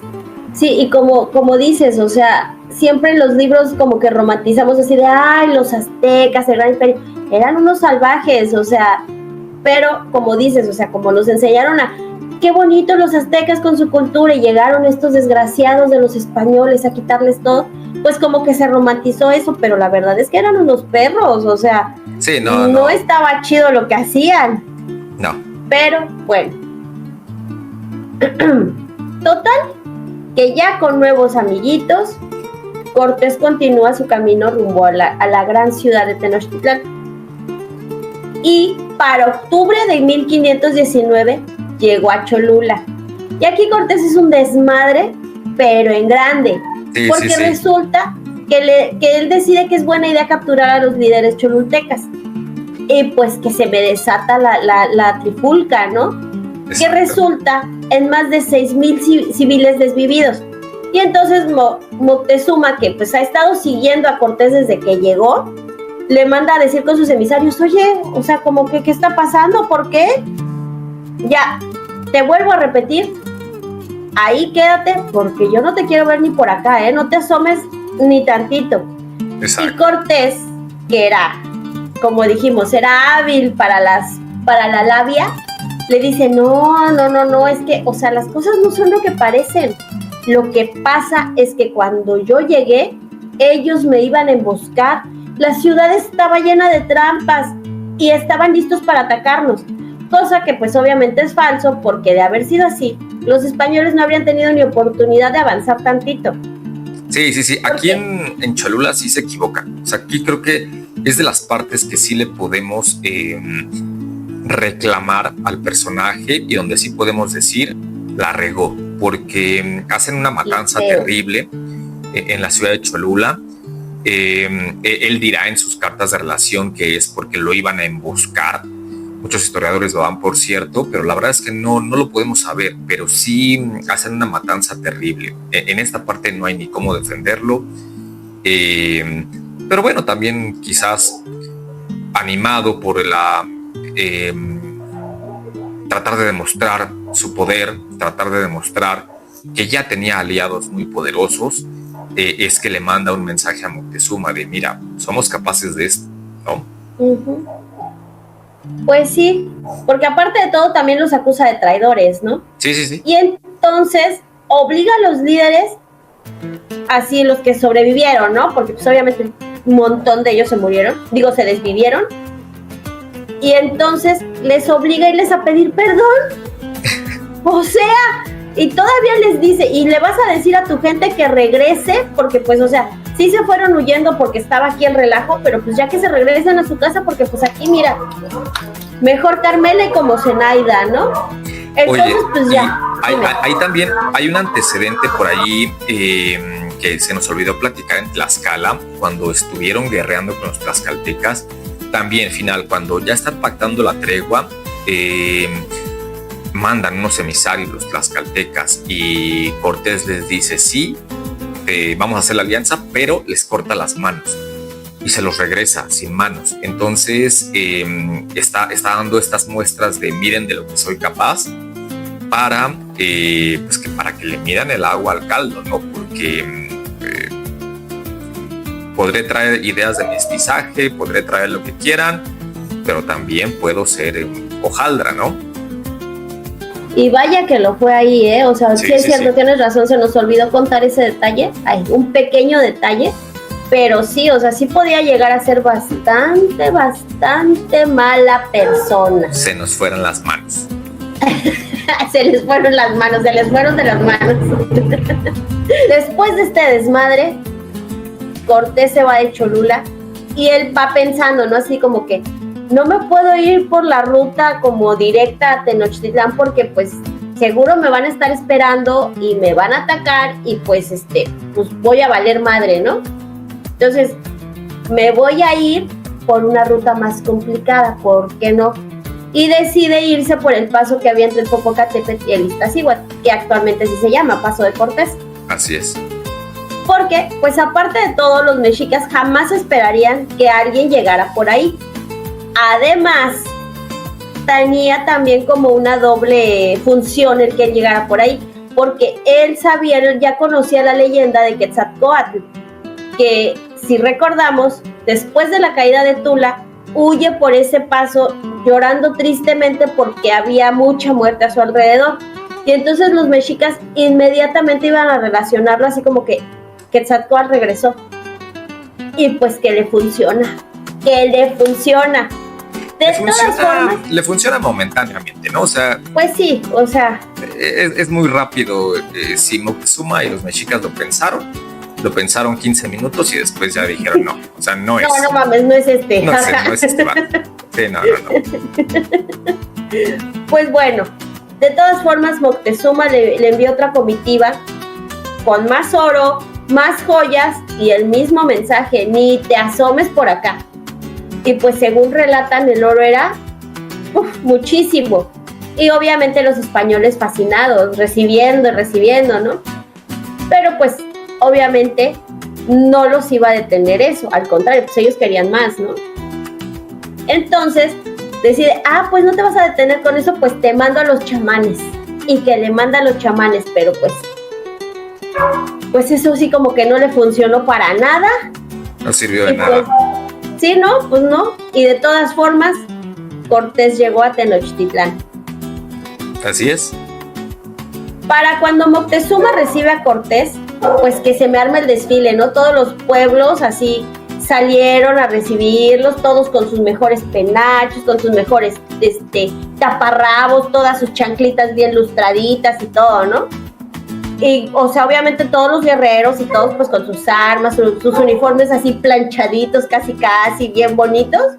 Sí, y como dices, o sea, siempre en los libros como que romantizamos así de, ay, los aztecas, el gran imperio, eran unos salvajes, o sea, pero como dices, o sea, como nos enseñaron a, qué bonito los aztecas con su cultura, y llegaron estos desgraciados de los españoles a quitarles todo, pues como que se romantizó eso, pero la verdad es que eran unos perros, o sea, sí, no estaba chido lo que hacían. No. Pero, bueno. Total, que ya con nuevos amiguitos, Cortés continúa su camino rumbo a la gran ciudad de Tenochtitlán. Y para octubre de 1519 llegó a Cholula. Y aquí Cortés es un desmadre, pero en grande. Sí, porque sí. Resulta que él decide que es buena idea capturar a los líderes cholultecas. Y pues que se me desata la trifulca, ¿no? Exacto. Que resulta en más de 6,000 civiles desvividos. Y entonces Moctezuma, que pues ha estado siguiendo a Cortés desde que llegó, le manda a decir con sus emisarios, oye, o sea, como que, ¿qué está pasando? ¿Por qué? Ya, te vuelvo a repetir, ahí quédate, porque yo no te quiero ver ni por acá, no te asomes ni tantito. Exacto. Y Cortés, que era, como dijimos, era hábil para la labia, le dice, no, es que, o sea, las cosas no son lo que parecen. Lo que pasa es que cuando yo llegué, ellos me iban a emboscar. La ciudad estaba llena de trampas y estaban listos para atacarnos. Cosa que pues obviamente es falso, porque de haber sido así, los españoles no habrían tenido ni oportunidad de avanzar tantito. Sí. Aquí en Cholula sí se equivocan. O sea, aquí creo que es de las partes que sí le podemos reclamar al personaje y donde sí podemos decir la regó, porque hacen una matanza terrible en la ciudad de Cholula. Él dirá en sus cartas de relación que es porque lo iban a emboscar. Muchos historiadores lo dan por cierto, pero la verdad es que no lo podemos saber, pero sí hacen una matanza terrible. En esta parte no hay ni cómo defenderlo. Pero bueno, también quizás animado por la tratar de demostrar su poder, tratar de demostrar que ya tenía aliados muy poderosos, es que le manda un mensaje a Moctezuma de mira, somos capaces de esto, ¿no? Uh-huh. Pues sí, porque aparte de todo también los acusa de traidores, ¿no? Sí. Y entonces obliga a los líderes, así los que sobrevivieron, ¿no? Porque pues obviamente un montón de ellos se desvivieron. Y entonces les obliga a irles a pedir perdón. O sea, y todavía les dice, y le vas a decir a tu gente que regrese, porque pues, o sea, sí se fueron huyendo porque estaba aquí el relajo, pero pues ya que se regresen a su casa, porque pues aquí, mira, mejor Carmela y como Zenaida, ¿no? Entonces, oye, pues ya. Hay también, hay un antecedente por ahí que se nos olvidó platicar en Tlaxcala, cuando estuvieron guerreando con los tlaxcaltecas. También, final, cuando ya están pactando la tregua, mandan unos emisarios los tlaxcaltecas y Cortés les dice sí, vamos a hacer la alianza, pero les corta las manos y se los regresa sin manos. Entonces está dando estas muestras de miren de lo que soy capaz para que le midan el agua al caldo, ¿no? Porque podré traer ideas de mestizaje, podré traer lo que quieran, pero también puedo ser hojaldra, ¿no? Y vaya que lo fue ahí, ¿eh? O sea, sí es cierto, sí. Tienes razón, se nos olvidó contar ese detalle. Hay un pequeño detalle, pero sí, o sea, sí podía llegar a ser bastante mala persona. Se nos fueron las manos. Se les fueron de las manos. Después de este desmadre, Cortés se va de Cholula y él va pensando, ¿no? Así como que no me puedo ir por la ruta como directa a Tenochtitlán porque pues seguro me van a estar esperando y me van a atacar y pues pues voy a valer madre, ¿no? Entonces me voy a ir por una ruta más complicada, ¿por qué no? Y decide irse por el paso que había entre el Popocatépetl y el Iztaccíhuatl, que actualmente sí se llama Paso de Cortés. Así es. Porque, pues aparte de todo, los mexicas jamás esperarían que alguien llegara por ahí. Además, tenía también como una doble función el que él llegara por ahí, porque él ya conocía la leyenda de Quetzalcóatl, que si recordamos, después de la caída de Tula, huye por ese paso llorando tristemente porque había mucha muerte a su alrededor. Y entonces los mexicas inmediatamente iban a relacionarlo así como que Quetzalcóatl regresó. Y pues que le funciona. Le funciona momentáneamente, ¿no? O sea... Pues sí, o sea... Es muy rápido. Si Moctezuma y los mexicas lo pensaron 15 minutos y después ya dijeron no. O sea, no es... No mames, no es este. No es este vato. Sí, no. Pues bueno, de todas formas Moctezuma le envió otra comitiva con más oro, más joyas y el mismo mensaje, ni te asomes por acá. Y pues según relatan, el oro era muchísimo. Y obviamente los españoles fascinados, recibiendo, ¿no? Pero pues obviamente no los iba a detener eso, al contrario, pues ellos querían más, ¿no? Entonces decide, pues no te vas a detener con eso, pues te mando a los chamanes. Y que le manda a los chamanes, pero pues eso sí como que no le funcionó para nada. No sirvió de nada. Sí, no, pues no. Y de todas formas, Cortés llegó a Tenochtitlán. Así es. Para cuando Moctezuma recibe a Cortés, pues que se me arma el desfile, ¿no? Todos los pueblos así salieron a recibirlos, todos con sus mejores penachos, con sus mejores taparrabos, todas sus chanclitas bien lustraditas y todo, ¿no? Y, o sea, obviamente todos los guerreros y todos pues con sus armas, sus uniformes así planchaditos, casi, bien bonitos.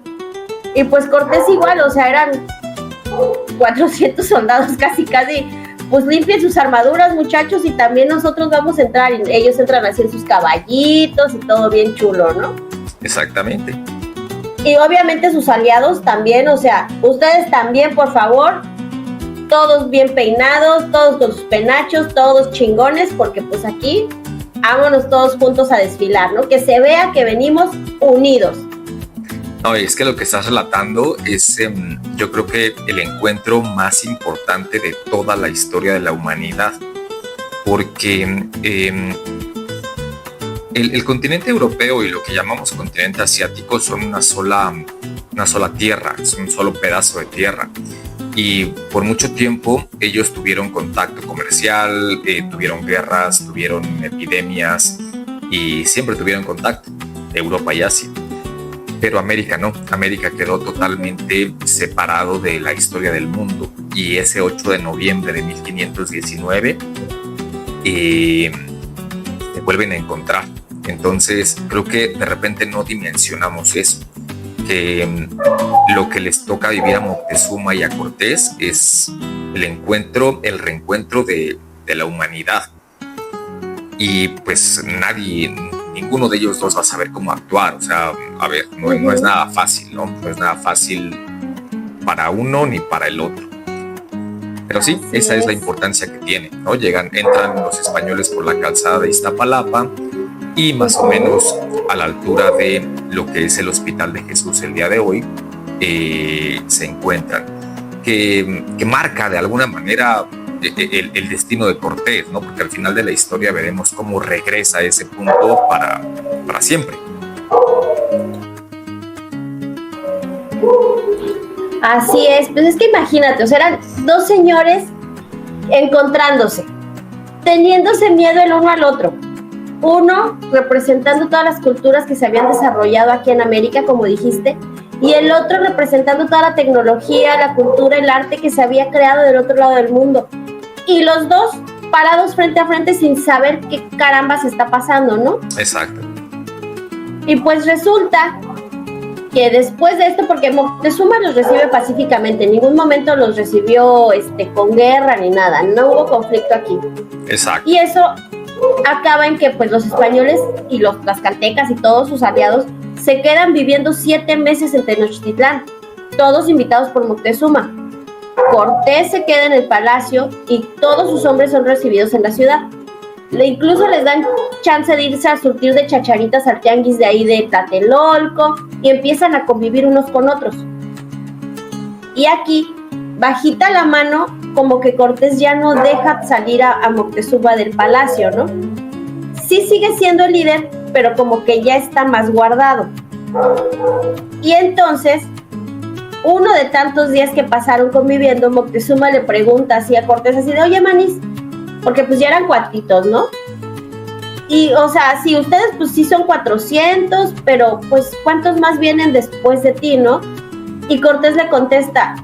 Y pues Cortés igual, o sea, eran 400 soldados casi, pues limpien sus armaduras, muchachos, y también nosotros vamos a entrar, y ellos entran así en sus caballitos y todo bien chulo, ¿no? Exactamente. Y obviamente sus aliados también, o sea, ustedes también, por favor, todos bien peinados, todos con sus penachos, todos chingones, porque pues aquí, vámonos todos juntos a desfilar, ¿no? Que se vea que venimos unidos. No, es que lo que estás relatando es, yo creo que el encuentro más importante de toda la historia de la humanidad, porque el continente europeo y lo que llamamos continente asiático son una sola tierra, es un solo pedazo de tierra. Y por mucho tiempo ellos tuvieron contacto comercial, tuvieron guerras, tuvieron epidemias y siempre tuvieron contacto, Europa y Asia. Pero América no, América quedó totalmente separado de la historia del mundo, y ese 8 de noviembre de 1519 se vuelven a encontrar. Entonces creo que de repente no dimensionamos eso, que lo que les toca vivir a Moctezuma y a Cortés es el reencuentro de la humanidad, y pues ninguno de ellos dos va a saber cómo actuar. O sea, a ver, no es nada fácil, ¿no? No es nada fácil para uno ni para el otro. Pero sí, esa es la importancia que tiene, ¿no? Entran los españoles por la calzada de Iztapalapa y más o menos a la altura de lo que es el Hospital de Jesús el día de hoy, se encuentran, que marca de alguna manera el destino de Cortés, ¿no? Porque al final de la historia veremos cómo regresa a ese punto para siempre. Así es, pues es que imagínate, o sea, eran dos señores encontrándose, teniéndose miedo el uno al otro. Uno representando todas las culturas que se habían desarrollado aquí en América, como dijiste, y el otro representando toda la tecnología, la cultura, el arte que se había creado del otro lado del mundo. Y los dos parados frente a frente sin saber qué caramba se está pasando, ¿no? Exacto. Y pues resulta que después de esto, porque Moctezuma los recibe pacíficamente, en ningún momento los recibió con guerra ni nada, no hubo conflicto aquí. Exacto. Y eso acaba en que pues los españoles y los tlaxcaltecas y todos sus aliados se quedan viviendo 7 meses en Tenochtitlán, todos invitados por Moctezuma. Cortés se queda en el palacio y todos sus hombres son recibidos en la ciudad. Incluso les dan chance de irse a surtir de chacharitas al tianguis de ahí de Tlatelolco y empiezan a convivir unos con otros. Y aquí, bajita la mano, como que Cortés ya no deja salir a Moctezuma del palacio, ¿no? Sí sigue siendo el líder, pero como que ya está más guardado. Y entonces, uno de tantos días que pasaron conviviendo, Moctezuma le pregunta así a Cortés, así de, oye, manís, porque pues ya eran cuatitos, ¿no? Y, o sea, sí, ustedes pues sí son 400, pero pues ¿cuántos más vienen después de ti, no? Y Cortés le contesta,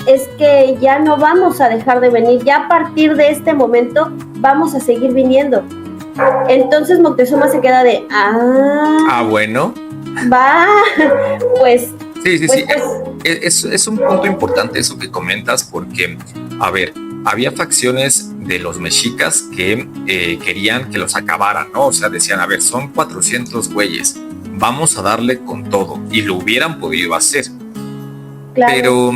es que ya no vamos a dejar de venir, ya a partir de este momento vamos a seguir viniendo. Entonces Moctezuma se queda de, bueno. Va, pues... Sí. Es un punto importante eso que comentas, porque, a ver, había facciones de los mexicas que querían que los acabaran, ¿no? O sea, decían, a ver, son 400 güeyes, vamos a darle con todo, y lo hubieran podido hacer. Claro.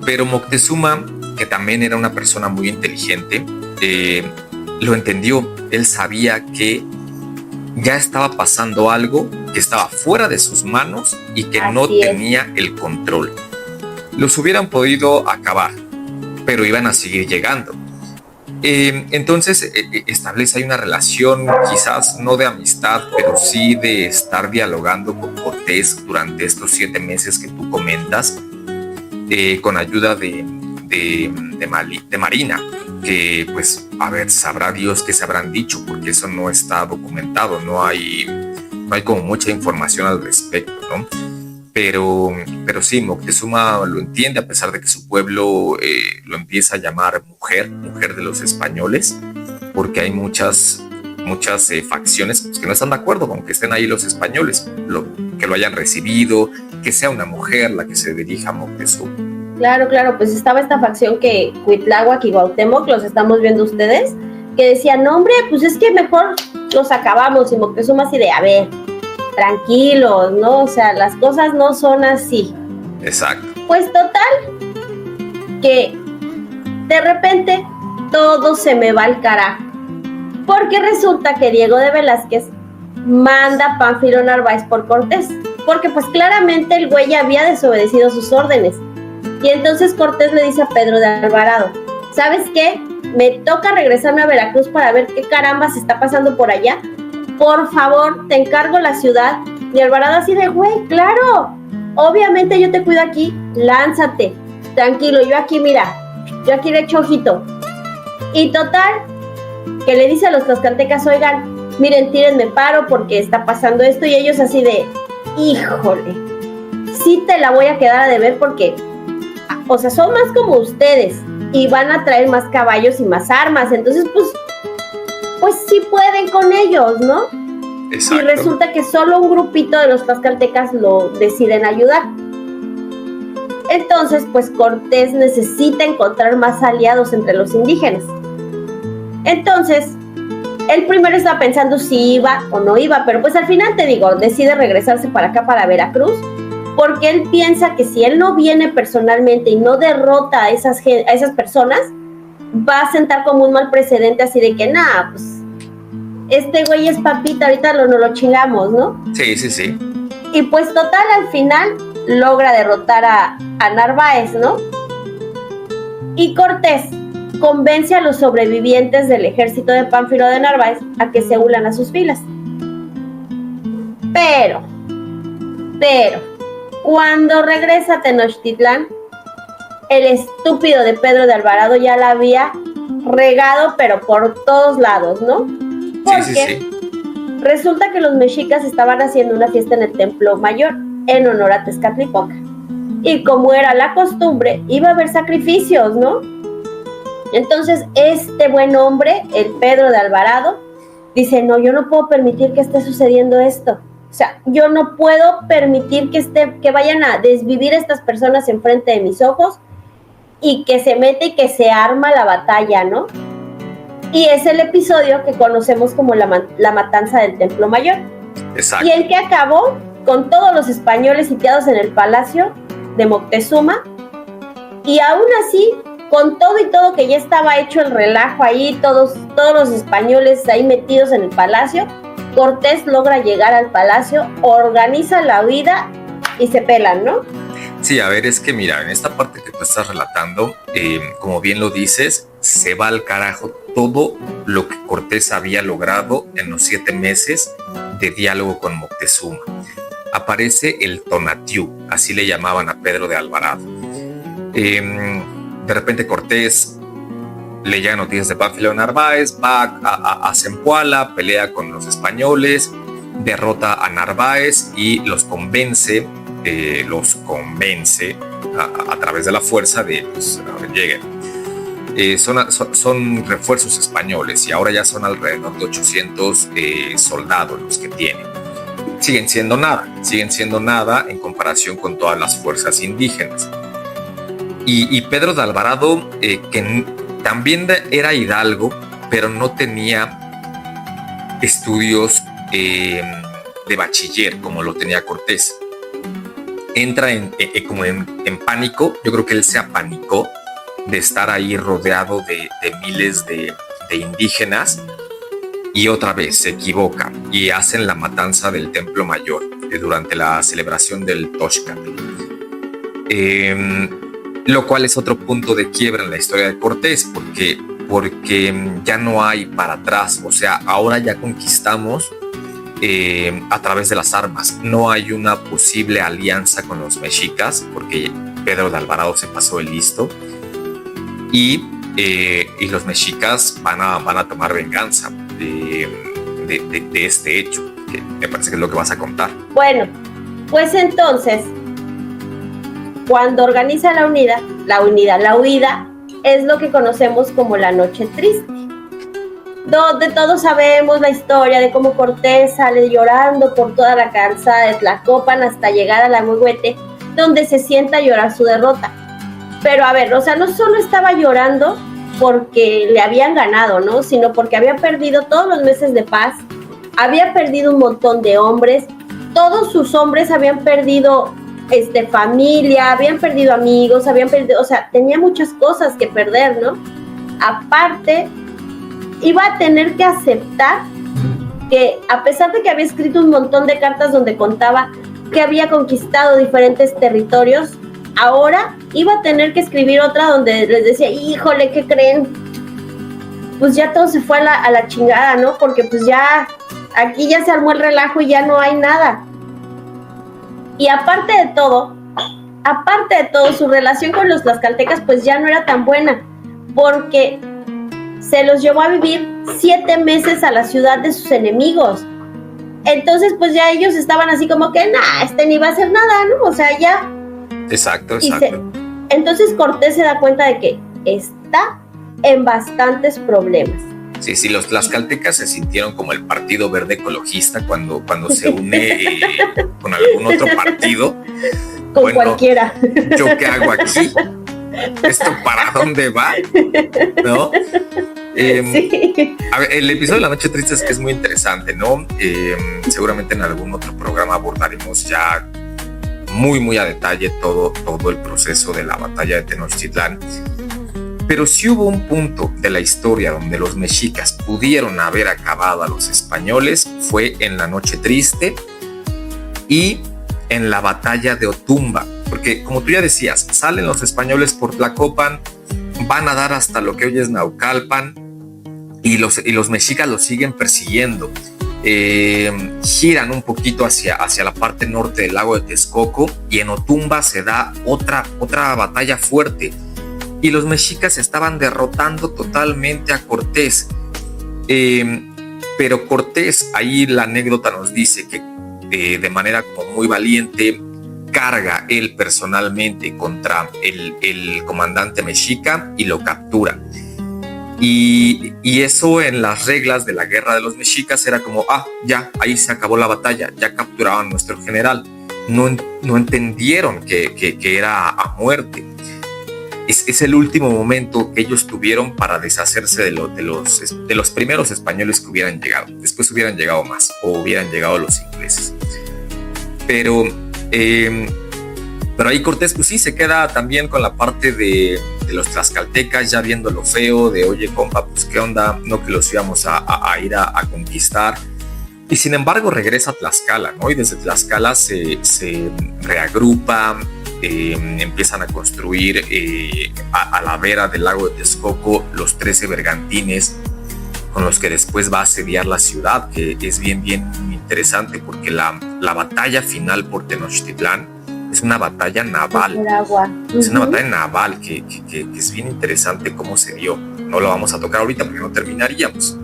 Pero Moctezuma, que también era una persona muy inteligente, lo entendió. Él sabía que ya estaba pasando algo que estaba fuera de sus manos y que no tenía el control. Los hubieran podido acabar, pero iban a seguir llegando. Entonces establece ahí una relación, quizás no de amistad, pero sí de estar dialogando con Cortés durante estos 7 meses que tú comentas, con ayuda de Marina, que pues, a ver, sabrá Dios qué se habrán dicho, porque eso no está documentado, no hay como mucha información al respecto, ¿no? Pero sí, Moctezuma lo entiende, a pesar de que su pueblo lo empieza a llamar mujer de los españoles, porque hay muchas facciones pues, que no están de acuerdo con que estén ahí los españoles, que lo hayan recibido, que sea una mujer la que se dirija a Moctezuma. Claro, claro, pues estaba esta facción que Cuitláhuac y Cuauhtémoc, los estamos viendo ustedes, que decían, no, hombre, pues es que mejor los acabamos, y Moctezuma así de, a ver, tranquilos, ¿no? O sea, las cosas no son así. Exacto. Pues total, que de repente todo se me va al carajo, porque resulta que Diego de Velázquez manda a Pánfilo Narváez por Cortés, porque pues claramente el güey ya había desobedecido sus órdenes. Y entonces Cortés le dice a Pedro de Alvarado, ¿sabes qué? Me toca regresarme a Veracruz para ver qué caramba se está pasando por allá. Por favor, te encargo la ciudad. Y Alvarado así de, güey, claro, obviamente yo te cuido aquí, lánzate, tranquilo, yo aquí, mira, yo aquí le echo ojito. Y total, que le dice a los tlaxcaltecas, oigan, miren, tírenme paro porque está pasando esto, y ellos así de, híjole, sí te la voy a quedar a deber porque, o sea, son más como ustedes y van a traer más caballos y más armas, entonces pues sí pueden con ellos, ¿no? Exacto. Y resulta que solo un grupito de los tlaxcaltecas lo deciden ayudar. Entonces, pues Cortés necesita encontrar más aliados entre los indígenas. Entonces, él primero estaba pensando si iba o no iba, pero pues al final, te digo, decide regresarse para acá, para Veracruz, porque él piensa que si él no viene personalmente y no derrota a esas personas, va a sentar como un mal precedente, así de que, nada, pues, este güey es papita, ahorita nos lo chingamos, ¿no? Sí, sí, sí. Y pues total, al final, logra derrotar a Narváez, ¿no? Y Cortés convence a los sobrevivientes del ejército de Pánfilo de Narváez a que se unan a sus filas. Pero, cuando regresa a Tenochtitlán, el estúpido de Pedro de Alvarado ya la había regado, pero por todos lados, ¿no? Porque sí. Resulta que los mexicas estaban haciendo una fiesta en el Templo Mayor en honor a Tezcatlipoca. Y como era la costumbre, iba a haber sacrificios, ¿no? Entonces, este buen hombre, el Pedro de Alvarado, dice, no, yo no puedo permitir que esté sucediendo esto. O sea, yo no puedo permitir que vayan a desvivir a estas personas enfrente de mis ojos y que se mete y que se arma la batalla, ¿no? Y es el episodio que conocemos como la matanza del Templo Mayor. Exacto. Y el que acabó con todos los españoles sitiados en el palacio de Moctezuma, y aún así, con todo y todo que ya estaba hecho el relajo ahí, todos los españoles ahí metidos en el palacio, Cortés logra llegar al palacio, organiza la huida y se pelan, ¿no? Sí, a ver, es que mira, en esta parte que tú estás relatando, como bien lo dices, se va al carajo todo lo que Cortés había logrado en los 7 meses de diálogo con Moctezuma. Aparece el Tonatiuh, así le llamaban a Pedro de Alvarado. De repente Cortés le llegan noticias de Pánfilo Narváez, va a Zempoala, pelea con los españoles, derrota a Narváez y los convence a través de la fuerza de pues, lleguen. Son refuerzos españoles y ahora ya son alrededor de 800 soldados los que tienen. Siguen siendo nada en comparación con todas las fuerzas indígenas. Y Pedro de Alvarado, que también era hidalgo, pero no tenía estudios de bachiller como lo tenía Cortés. Entra como en pánico. Yo creo que él se apanicó de estar ahí rodeado de miles de indígenas, y otra vez se equivoca y hacen la matanza del Templo Mayor durante la celebración del Toxcatl, lo cual es otro punto de quiebra en la historia de Cortés, porque ya no hay para atrás. O sea, ahora ya conquistamos a través de las armas. No hay una posible alianza con los mexicas porque Pedro de Alvarado se pasó el listo, y los mexicas van a tomar venganza de este hecho, que me parece que es lo que vas a contar. Bueno, pues entonces, cuando organiza la huida, es lo que conocemos como la Noche Triste, donde todos sabemos la historia de cómo Cortés sale llorando por toda la calzada de Tlacopan hasta llegar a la Huehuete, donde se sienta a llorar su derrota. Pero a ver, o sea, no solo estaba llorando porque le habían ganado, ¿no? Sino porque había perdido todos los meses de paz, había perdido un montón de hombres, todos sus hombres habían perdido familia, habían perdido amigos, habían perdido, o sea, tenía muchas cosas que perder, ¿no? Aparte, iba a tener que aceptar que a pesar de que había escrito un montón de cartas donde contaba que había conquistado diferentes territorios, ahora iba a tener que escribir otra donde les decía, híjole, ¿qué creen? Pues ya todo se fue a la chingada, ¿no? Porque pues ya, aquí ya se armó el relajo y ya no hay nada. Y aparte de todo, su relación con los tlaxcaltecas pues ya no era tan buena, porque se los llevó a vivir 7 meses a la ciudad de sus enemigos. Entonces pues ya ellos estaban así como que, ni va a hacer nada, ¿no? O sea, ya. Exacto. Entonces Cortés se da cuenta de que está en bastantes problemas. Sí, los tlaxcaltecas se sintieron como el Partido Verde Ecologista cuando se une con algún otro partido. Con cualquiera. ¿Yo qué hago aquí? ¿Esto para dónde va? ¿No? Sí. A ver, el episodio de La Noche Triste es muy interesante, ¿no? Seguramente en algún otro programa abordaremos ya muy a detalle todo el proceso de la batalla de Tenochtitlán. Pero sí hubo un punto de la historia donde los mexicas pudieron haber acabado a los españoles, fue en La Noche Triste y en la batalla de Otumba. Porque como tú ya decías, salen los españoles por Tlacopan, van a dar hasta lo que hoy es Naucalpan y los mexicas los siguen persiguiendo. Giran un poquito hacia la parte norte del lago de Texcoco y en Otumba se da otra batalla fuerte. Y los mexicas estaban derrotando totalmente a Cortés. Pero Cortés, ahí la anécdota nos dice que de manera como muy valiente, carga él personalmente contra el comandante mexica y lo captura. Y eso en las reglas de la guerra de los mexicas era como, ya, ahí se acabó la batalla, ya capturaban a nuestro general. No entendieron que era a muerte. Es el último momento que ellos tuvieron para deshacerse de los primeros españoles que hubieran llegado. Después hubieran llegado más, o hubieran llegado los ingleses. Pero ahí Cortés, pues sí, se queda también con la parte de los tlaxcaltecas, ya viendo lo feo, de oye, compa, pues qué onda, no que los íbamos a ir a conquistar. Y sin embargo regresa a Tlaxcala, ¿no? Y desde Tlaxcala se reagrupa. Empiezan a construir a la vera del lago de Texcoco los 13 bergantines con los que después va a asediar la ciudad, que es bien interesante porque la batalla final por Tenochtitlán es una batalla naval. Es una batalla naval que es bien interesante cómo se dio. No lo vamos a tocar ahorita porque no terminaríamos.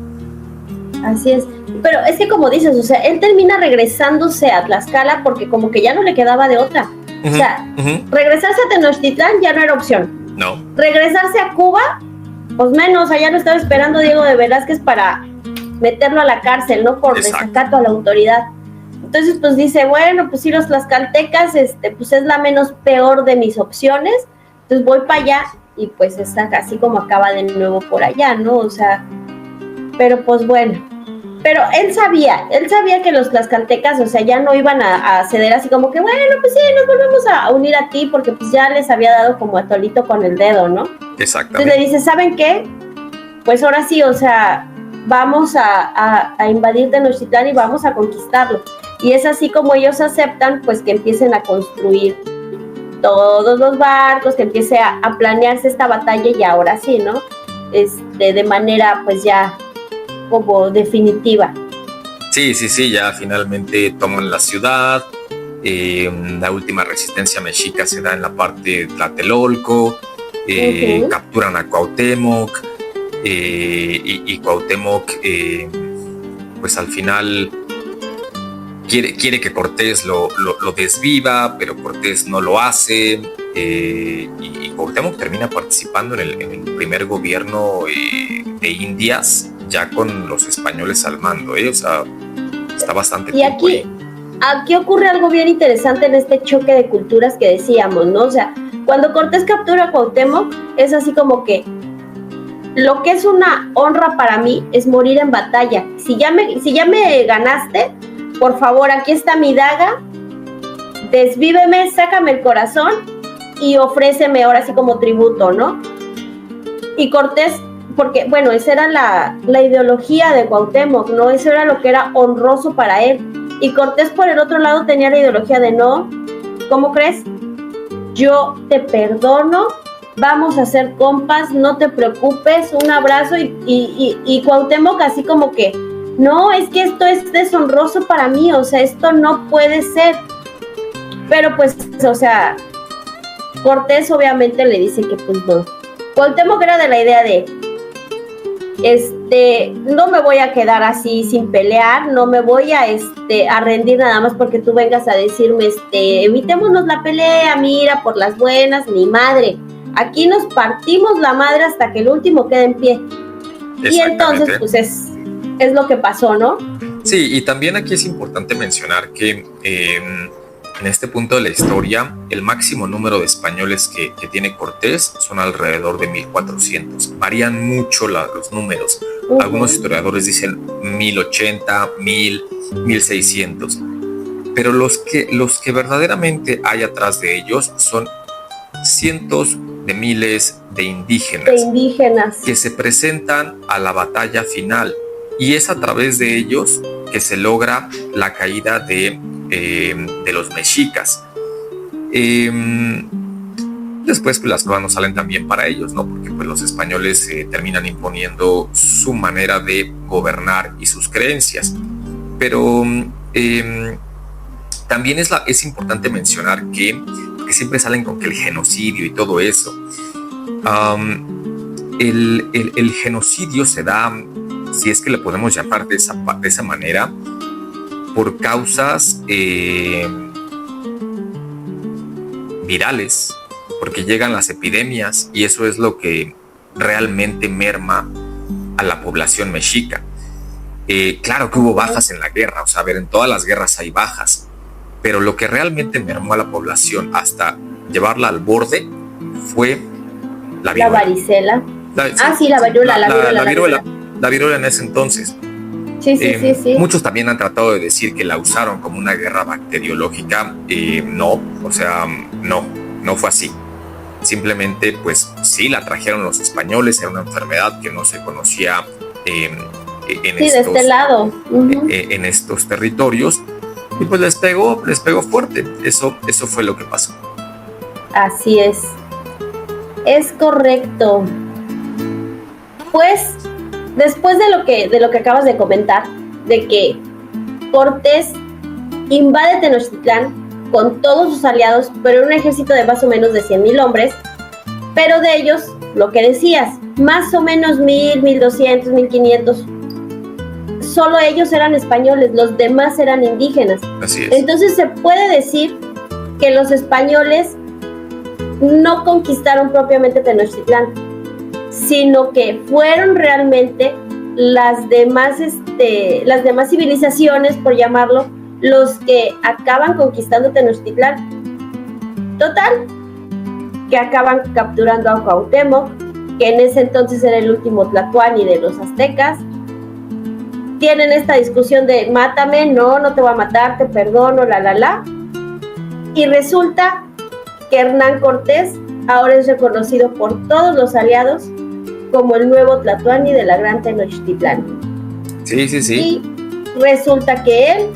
Así es, pero es que como dices, o sea, él termina regresándose a Tlaxcala porque como que ya no le quedaba de otra. O sea, regresarse a Tenochtitlán ya no era opción. No. Regresarse a Cuba, pues menos, allá lo estaba esperando Diego de Velázquez para meterlo a la cárcel, ¿no? Por desacato a la autoridad. Entonces, pues dice, bueno, pues sí, los tlaxcaltecas, pues es la menos peor de mis opciones, entonces voy para allá y pues está así como acaba de nuevo por allá, ¿no? O sea, pero pues bueno. Pero él sabía que los tlaxcaltecas, o sea, ya no iban a ceder así como que, bueno, pues sí, nos volvemos a unir a ti, porque pues ya les había dado como a tolito con el dedo, ¿no? Exactamente. Entonces le dice, ¿saben qué? Pues ahora sí, o sea, vamos a invadir Tenochtitlán y vamos a conquistarlo. Y es así como ellos aceptan, pues que empiecen a construir todos los barcos, que empiece a planearse esta batalla y ahora sí, ¿no? De manera, pues ya como definitiva. Sí, ya finalmente toman la ciudad. La última resistencia mexica se da en la parte de Tlatelolco. Capturan a Cuauhtémoc. Y Cuauhtémoc, pues al final quiere que Cortés lo desviva, pero Cortés no lo hace. Y Cuauhtémoc termina participando en el primer gobierno de Indias, ya con los españoles al mando, o sea, está bastante tiempo. Y aquí ocurre algo bien interesante en este choque de culturas que decíamos, ¿no? O sea, Cuando Cortés captura a Cuauhtémoc, es así como que lo que es una honra para mí es morir en batalla. Si ya me ganaste, por favor, aquí está mi daga, desvíveme, sácame el corazón y ofréceme ahora sí como tributo, ¿no? Y Cortés, porque, bueno, esa era la ideología de Cuauhtémoc, ¿no? Eso era lo que era honroso para él. Y Cortés, por el otro lado, tenía la ideología de no, ¿cómo crees? Yo te perdono, vamos a ser compas, no te preocupes, un abrazo. Y Cuauhtémoc así como que, no, es que esto es deshonroso para mí, o sea, esto no puede ser. Pero pues, o sea, Cortés obviamente le dice que pues no. Cuauhtémoc era de la idea de, no me voy a quedar así sin pelear, no me voy a rendir nada más porque tú vengas a decirme, evitémonos la pelea, mira, por las buenas, ni madre. Aquí nos partimos la madre hasta que el último quede en pie. Y entonces, pues es lo que pasó, ¿no? Sí, y también aquí es importante mencionar que en este punto de la historia, el máximo número de españoles que tiene Cortés son alrededor de 1400. Varían mucho los números. Algunos historiadores dicen 1080, 1000, 1600. Pero los que verdaderamente hay atrás de ellos son cientos de miles de indígenas que se presentan a la batalla final. Y es a través de ellos que se logra la caída de los mexicas. Después pues, las cosas no salen tan bien para ellos, ¿no? Porque pues, los españoles terminan imponiendo su manera de gobernar y sus creencias. Pero también es importante mencionar que siempre salen con que el genocidio y todo eso. El genocidio se da, si es que le podemos llamar de esa manera, por causas virales, porque llegan las epidemias y eso es lo que realmente merma a la población mexica. Claro que hubo bajas en la guerra, o sea, a ver, en todas las guerras hay bajas, pero lo que realmente mermó a la población hasta llevarla al borde fue la viruela. La varicela. La viruela en ese entonces. Sí. Muchos también han tratado de decir que la usaron como una guerra bacteriológica. No, o sea, no fue así. Simplemente, pues sí, la trajeron los españoles, era una enfermedad que no se conocía de este lado. En estos territorios, y pues les pegó fuerte. Eso fue lo que pasó. Así es correcto. Pues después de lo que acabas de comentar, de que Cortés invade Tenochtitlán con todos sus aliados, pero en un ejército de más o menos de 100,000 hombres, pero de ellos, lo que decías, más o menos 1,000, 1,200, 1,500, solo ellos eran españoles, los demás eran indígenas. Así es. Entonces se puede decir que los españoles no conquistaron propiamente Tenochtitlán, sino que fueron realmente las demás civilizaciones, por llamarlo, los que acaban conquistando Tenochtitlán. Total, que acaban capturando a Cuauhtémoc, que en ese entonces era el último tlatoani de los aztecas. Tienen esta discusión de mátame, no te voy a matar, te perdono, y resulta que Hernán Cortés ahora es reconocido por todos los aliados como el nuevo tlatoani de la Gran Tenochtitlán. Sí. Y resulta que él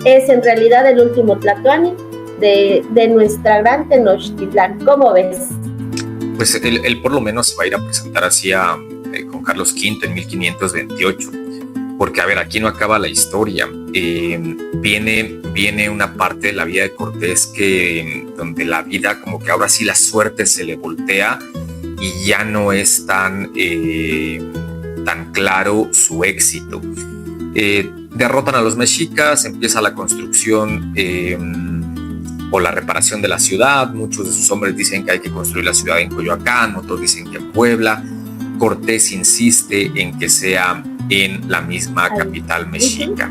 es en realidad el último tlatoani de nuestra Gran Tenochtitlán. ¿Cómo ves? Pues él por lo menos se va a ir a presentar así con Carlos V en 1528. Porque, a ver, aquí no acaba la historia. Viene una parte de la vida de Cortés donde la vida, como que ahora sí la suerte se le voltea y ya no es tan claro su éxito. Derrotan a los mexicas, empieza la construcción o la reparación de la ciudad. Muchos de sus hombres dicen que hay que construir la ciudad en Coyoacán, otros dicen que en Puebla. Cortés insiste en que sea en la misma capital mexica.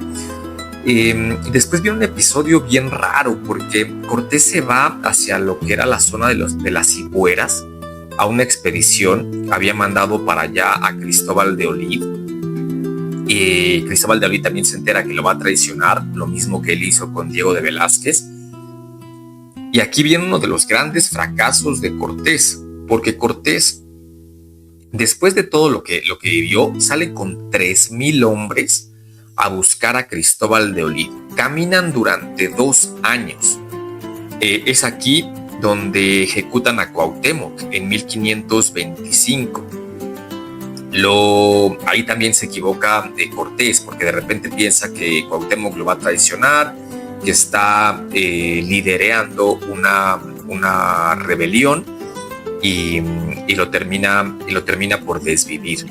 Después viene un episodio bien raro porque Cortés se va hacia lo que era la zona de las Cibueras a una expedición. Había mandado para allá a Cristóbal de Olid, y Cristóbal de Olid también se entera que lo va a traicionar, lo mismo que él hizo con Diego de Velázquez. Y aquí viene uno de los grandes fracasos de Cortés, porque Cortés, después de todo lo que vivió, sale con 3,000 hombres a buscar a Cristóbal de Olid. Caminan durante 2 años. Es aquí donde ejecutan a Cuauhtémoc en 1525. Ahí también se equivoca Cortés, porque de repente piensa que Cuauhtémoc lo va a traicionar, que está liderando una rebelión y lo termina por desvivir.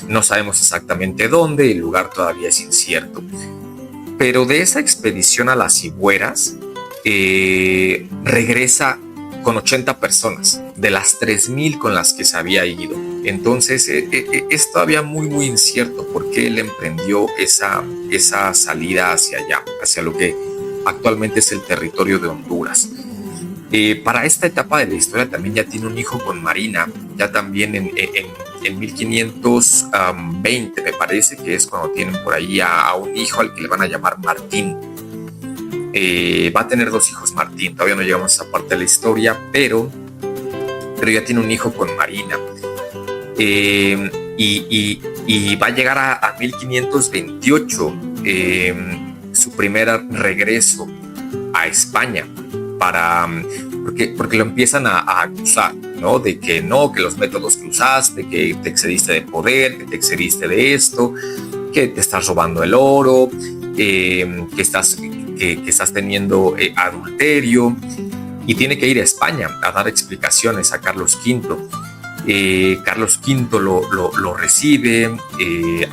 No sabemos exactamente dónde, el lugar todavía es incierto. Pero de esa expedición a las Cibueras regresa con 80 personas, de las 3,000 con las que se había ido. Entonces es todavía muy, muy incierto por qué él emprendió esa salida hacia allá, hacia lo que actualmente es el territorio de Honduras. Para esta etapa de la historia también ya tiene un hijo con Marina, ya también en 1520 me parece que es cuando tienen por ahí a un hijo al que le van a llamar Martín. Va a tener 2 hijos Martín, todavía no llegamos a esa parte de la historia, pero ya tiene un hijo con Marina. Y va a llegar a 1528, su primer regreso a España, porque lo empiezan a acusar, ¿no? De que los métodos que usaste, que te excediste de poder, que te excediste de esto, que te estás robando el oro, que estás teniendo adulterio, y tiene que ir a España a dar explicaciones a Carlos V. Carlos V lo recibe,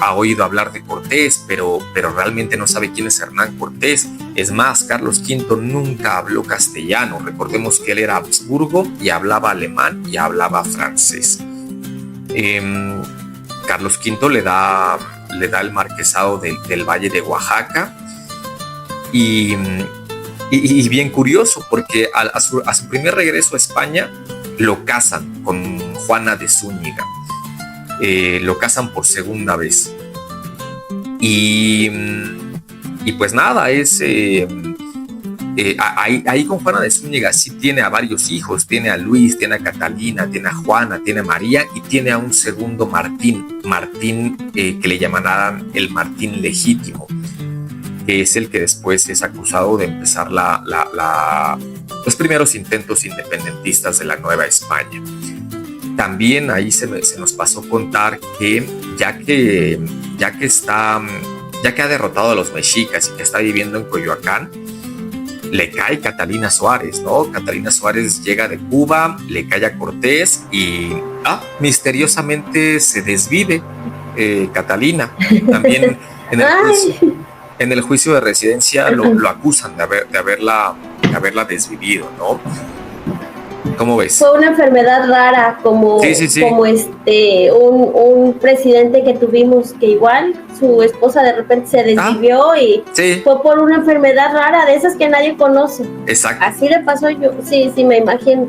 ha oído hablar de Cortés, pero realmente no sabe quién es Hernán Cortés. Es más, Carlos V nunca habló castellano. Recordemos que él era Habsburgo y hablaba alemán y hablaba francés. Carlos V le da el marquesado del Valle de Oaxaca, y bien curioso, porque a su primer regreso a España lo casan con Juana de Zúñiga. Lo casan por segunda vez. Y pues nada, ahí con Juana de Zúñiga sí tiene a varios hijos. Tiene a Luis, tiene a Catalina, tiene a Juana, tiene a María, y tiene a un segundo Martín, que le llamarán el Martín legítimo, que es el que después es acusado de empezar los primeros intentos independentistas de la Nueva España. También ahí se nos pasó contar que ya que ha derrotado a los mexicas y que está viviendo en Coyoacán, le cae Catalina Suárez, ¿no? Catalina Suárez llega de Cuba, le cae a Cortés y misteriosamente se desvive Catalina. También en el juicio de residencia lo acusan de haberla desvivido, ¿no? ¿Cómo ves? Fue una enfermedad rara, como un presidente que tuvimos, que igual su esposa de repente se desvivió y fue por una enfermedad rara, de esas que nadie conoce. Exacto. Así le pasó yo, sí, me imagino.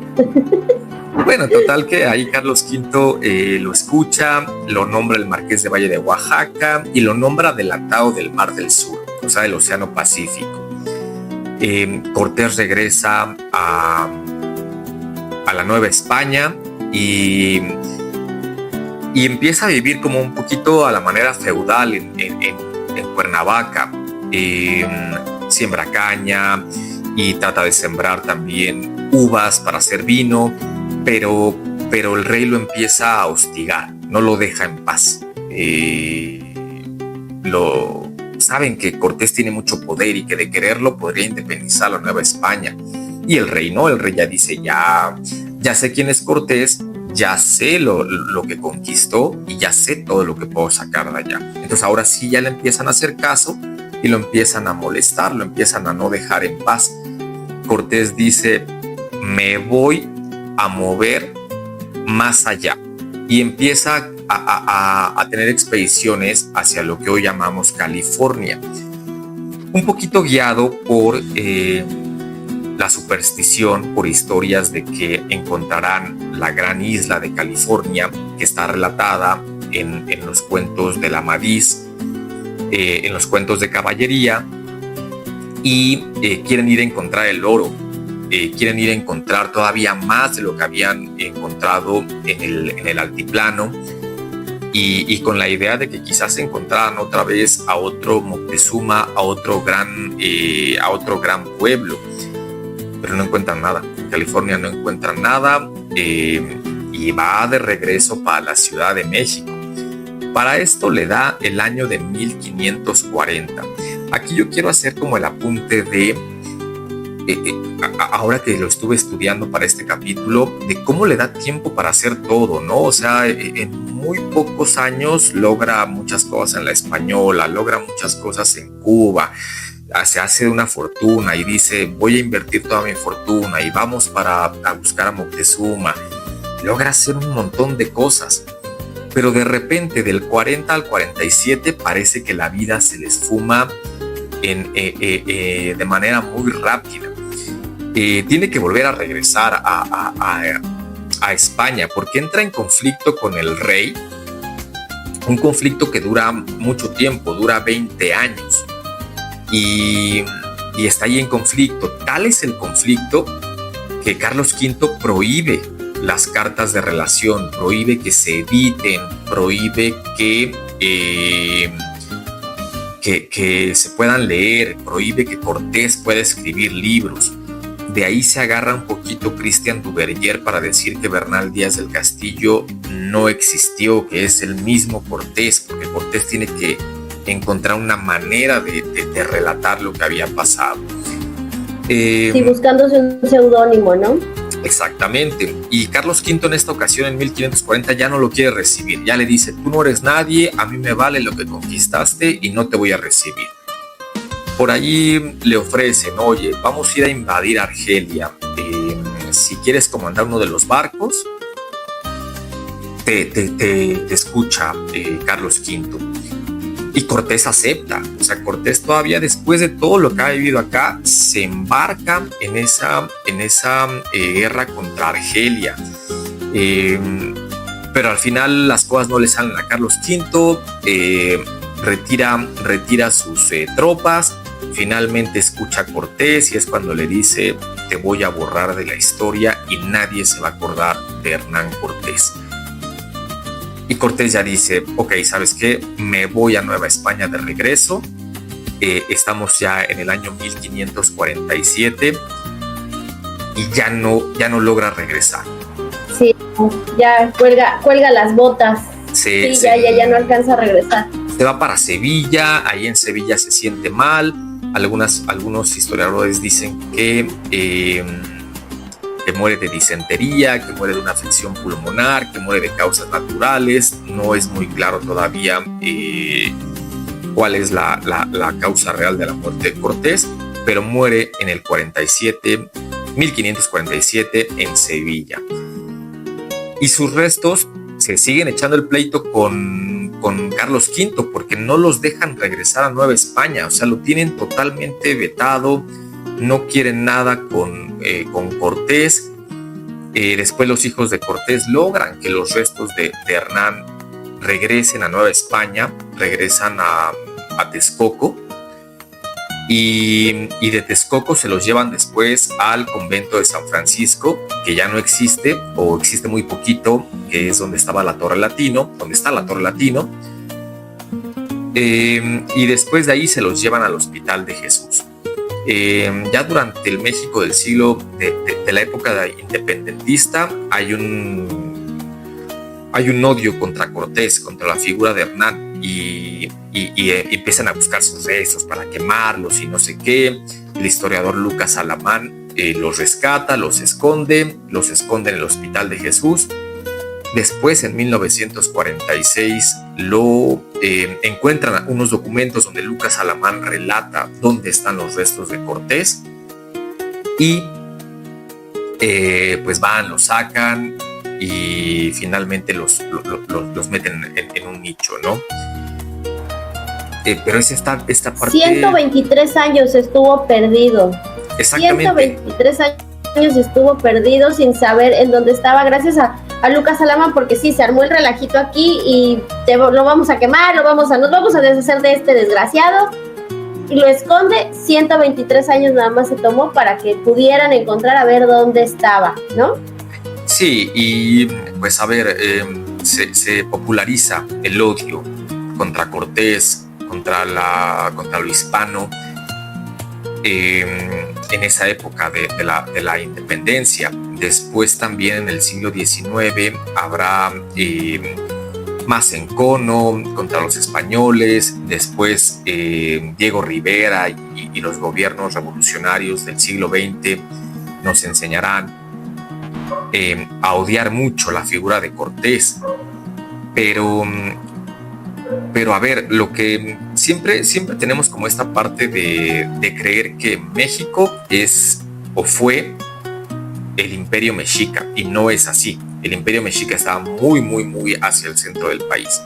Bueno, total que ahí Carlos V lo escucha, lo nombra el Marqués de Valle de Oaxaca y lo nombra adelantado del Mar del Sur, o sea, del Océano Pacífico. Cortés regresa a la Nueva España y empieza a vivir como un poquito a la manera feudal en Cuernavaca. Siembra caña y trata de sembrar también uvas para hacer vino, pero el rey lo empieza a hostigar, no lo deja en paz. Saben que Cortés tiene mucho poder y que de quererlo podría independizar la Nueva España. Y el rey no, el rey ya dice, ya sé quién es Cortés, ya sé lo que conquistó y ya sé todo lo que puedo sacar de allá. Entonces ahora sí ya le empiezan a hacer caso y lo empiezan a molestar, lo empiezan a no dejar en paz. Cortés dice, me voy a mover más allá, y empieza a tener expediciones hacia lo que hoy llamamos California. un poquito guiado por la superstición, por historias de que encontrarán la gran isla de California, que está relatada en los cuentos del Amadís, en los cuentos de caballería, y quieren ir a encontrar el oro, quieren ir a encontrar todavía más de lo que habían encontrado en el altiplano, y con la idea de que quizás encontraran otra vez a otro Moctezuma, a otro gran pueblo, pero no encuentran nada. En California no encuentran nada, y va de regreso para la Ciudad de México. Para esto le da el año de 1540. Aquí yo quiero hacer como el apunte de, ahora que lo estuve estudiando para este capítulo, de cómo le da tiempo para hacer todo, ¿no? O sea, en muy pocos años logra muchas cosas en la Española, logra muchas cosas en Cuba, se hace una fortuna y dice, voy a invertir toda mi fortuna y vamos a buscar a Moctezuma. Logra hacer un montón de cosas, pero de repente del 40 al 47 parece que la vida se les fuma de manera muy rápida. Tiene que volver a regresar a España porque entra en conflicto con el rey, un conflicto que dura mucho tiempo, dura 20 años, y está ahí en conflicto. Tal es el conflicto que Carlos V prohíbe las cartas de relación, prohíbe que se editen, prohíbe que se puedan leer, prohíbe que Cortés pueda escribir libros. De ahí se agarra un poquito Christian Duverger para decir que Bernal Díaz del Castillo no existió, que es el mismo Cortés, porque Cortés tiene que encontrar una manera de relatar lo que había pasado. Sí, buscándose un seudónimo, ¿no? Exactamente. Y Carlos V en esta ocasión, en 1540, ya no lo quiere recibir. Ya le dice, tú no eres nadie, a mí me vale lo que conquistaste y no te voy a recibir. Por allí le ofrecen, oye, vamos a ir a invadir Argelia. Si quieres comandar uno de los barcos, te escucha Carlos V. Y Cortés acepta. O sea, Cortés todavía, después de todo lo que ha vivido acá, se embarca en esa guerra contra Argelia. Pero al final las cosas no le salen a Carlos V. Retira sus tropas. Finalmente escucha a Cortés y es cuando le dice, te voy a borrar de la historia y nadie se va a acordar de Hernán Cortés. Y Cortés ya dice, ok, ¿sabes qué? Me voy a Nueva España de regreso. Estamos ya en el año 1547 y ya no logra regresar. Sí, ya cuelga las botas. Sí, ya no alcanza a regresar. Se va para Sevilla, ahí en Sevilla se siente mal. Algunos historiadores dicen que muere de disentería, que muere de una afección pulmonar, que muere de causas naturales. No es muy claro todavía cuál es la causa real de la muerte de Cortés, pero muere en el 1547 en Sevilla. Y sus restos se siguen echando el pleito con Carlos V porque no los dejan regresar a Nueva España. O sea, lo tienen totalmente vetado, no quieren nada con Cortés. Después los hijos de Cortés logran que los restos de Hernán regresen a Nueva España, regresan a Texcoco, y de Texcoco se los llevan después al convento de San Francisco, que ya no existe o existe muy poquito, que es donde estaba la Torre Latino, donde está la Torre Latino, y después de ahí se los llevan al Hospital de Jesús. Ya durante el México del siglo de la época independentista hay un odio contra Cortés, contra la figura de Hernán, y empiezan a buscar sus restos para quemarlos y no sé qué. El historiador Lucas Alamán los rescata, los esconde en el Hospital de Jesús. Después, en 1946, encuentran unos documentos donde Lucas Alamán relata dónde están los restos de Cortés y pues van, los sacan y finalmente los meten en un nicho, ¿no? pero es esta parte... 123 años estuvo perdido. Exactamente. 123 años estuvo perdido sin saber en dónde estaba, gracias a Lucas Alamán, porque sí, se armó el relajito aquí y lo vamos a quemar, nos vamos a deshacer de este desgraciado, y lo esconde. 123 años nada más se tomó para que pudieran encontrar a ver dónde estaba, ¿no? Sí, y pues a ver, se populariza el odio contra Cortés, contra lo hispano, en esa época de la independencia. Después también en el siglo XIX habrá más encono contra los españoles. Después Diego Rivera y los gobiernos revolucionarios del siglo XX nos enseñarán a odiar mucho la figura de Cortés. Pero a ver, lo que siempre tenemos como esta parte de creer que México es o fue el Imperio Mexica, y no es así. El Imperio Mexica estaba muy, muy, muy hacia el centro del país.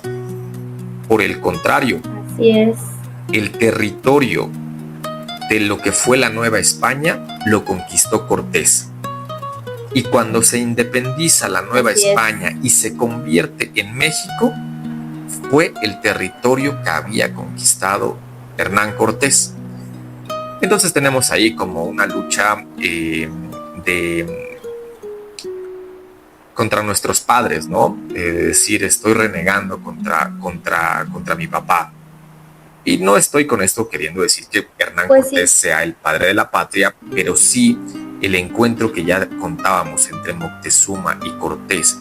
Por el contrario, así es, el territorio de lo que fue la Nueva España lo conquistó Cortés. Y cuando se independiza la Nueva España y se convierte en México, fue el territorio que había conquistado Hernán Cortés. Entonces tenemos ahí como una lucha contra nuestros padres, ¿no? Decir, estoy renegando contra mi papá. Y no estoy con esto queriendo decir que Hernán Cortés sea el padre de la patria, pero sí el encuentro que ya contábamos entre Moctezuma y Cortés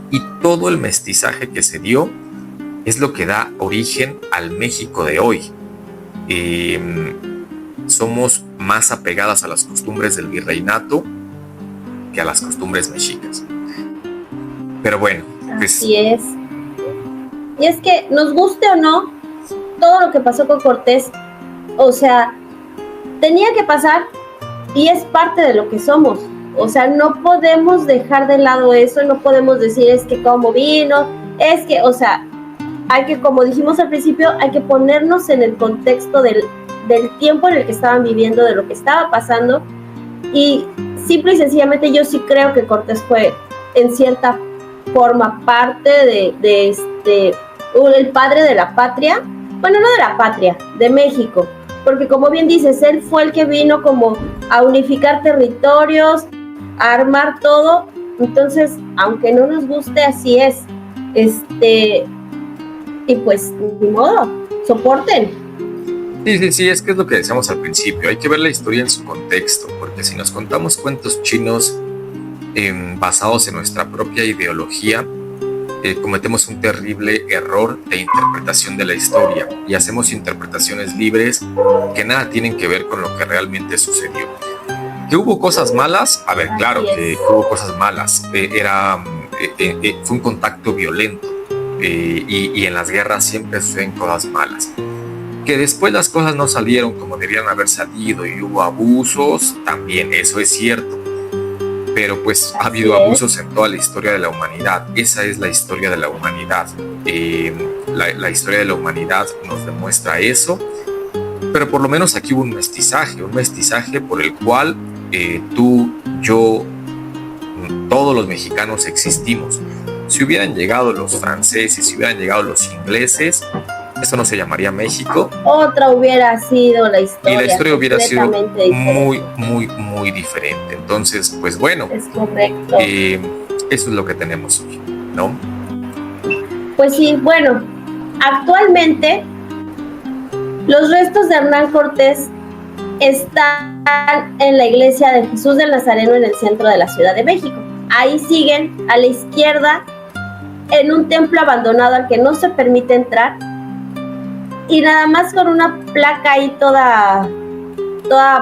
y todo el mestizaje que se dio es lo que da origen al México de hoy. Somos más apegadas a las costumbres del virreinato que a las costumbres mexicas. Pero bueno, pues... Así es. Y es que, nos guste o no, todo lo que pasó con Cortés, o sea, tenía que pasar y es parte de lo que somos. O sea, no podemos dejar de lado eso, no podemos decir es que cómo vino, es que, o sea, hay que, como dijimos al principio, hay que ponernos en el contexto del tiempo en el que estaban viviendo, de lo que estaba pasando, y simple y sencillamente yo sí creo que Cortés fue en cierta forma parte el padre de la patria, bueno, no de la patria, de México, porque como bien dices, él fue el que vino como a unificar territorios, a armar todo. Entonces, aunque no nos guste, así es, y pues, ni modo, soporten. Sí, es que es lo que decíamos al principio, hay que ver la historia en su contexto, porque si nos contamos cuentos chinos basados en nuestra propia ideología, cometemos un terrible error de interpretación de la historia y hacemos interpretaciones libres que nada tienen que ver con lo que realmente sucedió. ¿Que hubo cosas malas? A ver, claro que hubo cosas malas, fue un contacto violento, y en las guerras siempre suceden cosas malas. Que después las cosas no salieron como debían haber salido y hubo abusos, también eso es cierto. Pero pues ha habido abusos en toda la historia de la humanidad. Esa es la historia de la humanidad. La historia de la humanidad nos demuestra eso. Pero por lo menos aquí hubo un mestizaje por el cual tú, yo, todos los mexicanos existimos. Si hubieran llegado los franceses, si hubieran llegado los ingleses, eso no se llamaría México. Otra hubiera sido la historia. Y la historia hubiera sido muy, muy, muy diferente. Entonces, pues bueno. Es correcto. Eso es lo que tenemos hoy, ¿no? Pues sí, bueno, actualmente los restos de Hernán Cortés están en la iglesia de Jesús del Nazareno en el centro de la Ciudad de México. Ahí siguen a la izquierda en un templo abandonado al que no se permite entrar, y nada más con una placa ahí toda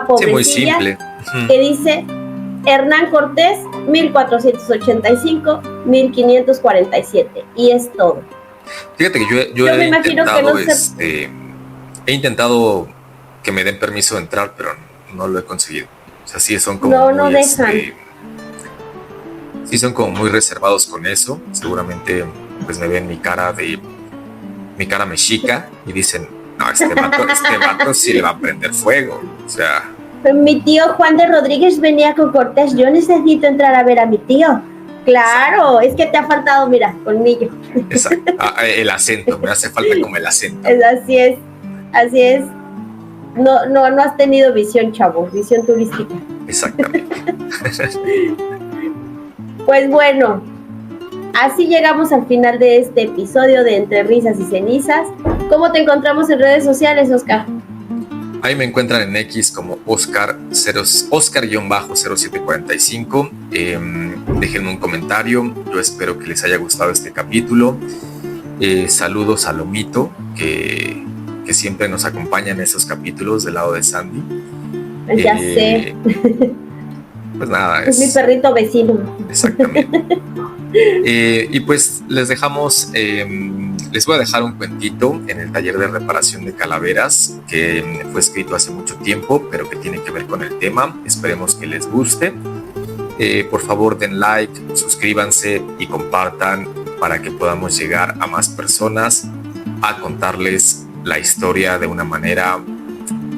pobrecilla, muy simple, que dice Hernán Cortés 1485-1547, y es todo. Fíjate que yo he intentado, he intentado que me den permiso de entrar, pero no lo he conseguido. O sea, sí son como no dejan. Sí son como muy reservados con eso. Seguramente pues me ven mi cara mexica y dicen, No, este vato sí le va a prender fuego. O sea. Mi tío Juan de Rodríguez venía con Cortés. Yo necesito entrar a ver a mi tío. Claro, es que te ha faltado, mira, colmillo. Exacto. El acento, me hace falta como el acento. Así es. No has tenido visión, chavo, visión turística. Exactamente. Pues bueno, así llegamos al final de este episodio de Entre Risas y Cenizas. ¿Cómo te encontramos en redes sociales, Oscar? Ahí me encuentran en X como Oscar-0745. Déjenme un comentario. Yo espero que les haya gustado este capítulo. Saludos a Lomito, que siempre nos acompaña en esos capítulos del lado de Sandy. Ya sé. Pues nada, es mi perrito vecino. Exactamente. Y pues les dejamos, les voy a dejar un cuentito en el taller de reparación de calaveras que fue escrito hace mucho tiempo, pero que tiene que ver con el tema. Esperemos que les guste. Por favor, den like, suscríbanse y compartan para que podamos llegar a más personas a contarles la historia de una manera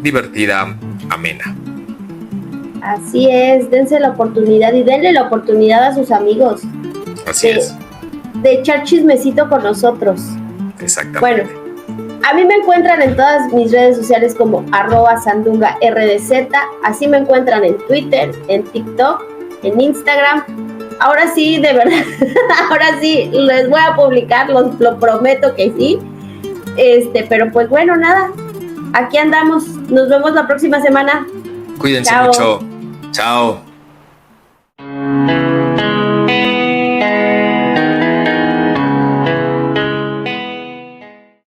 divertida, amena. Así es, dense la oportunidad y denle la oportunidad a sus amigos. Así es. De echar chismecito con nosotros. Exactamente. Bueno, a mí me encuentran en todas mis redes sociales como @sandungaRDZ. Así me encuentran en Twitter, en TikTok, en Instagram. Ahora sí, de verdad, ahora sí les voy a publicar, lo prometo que sí. Pero pues bueno, nada. Aquí andamos. Nos vemos la próxima semana. Cuídense Chao. mucho. Chao.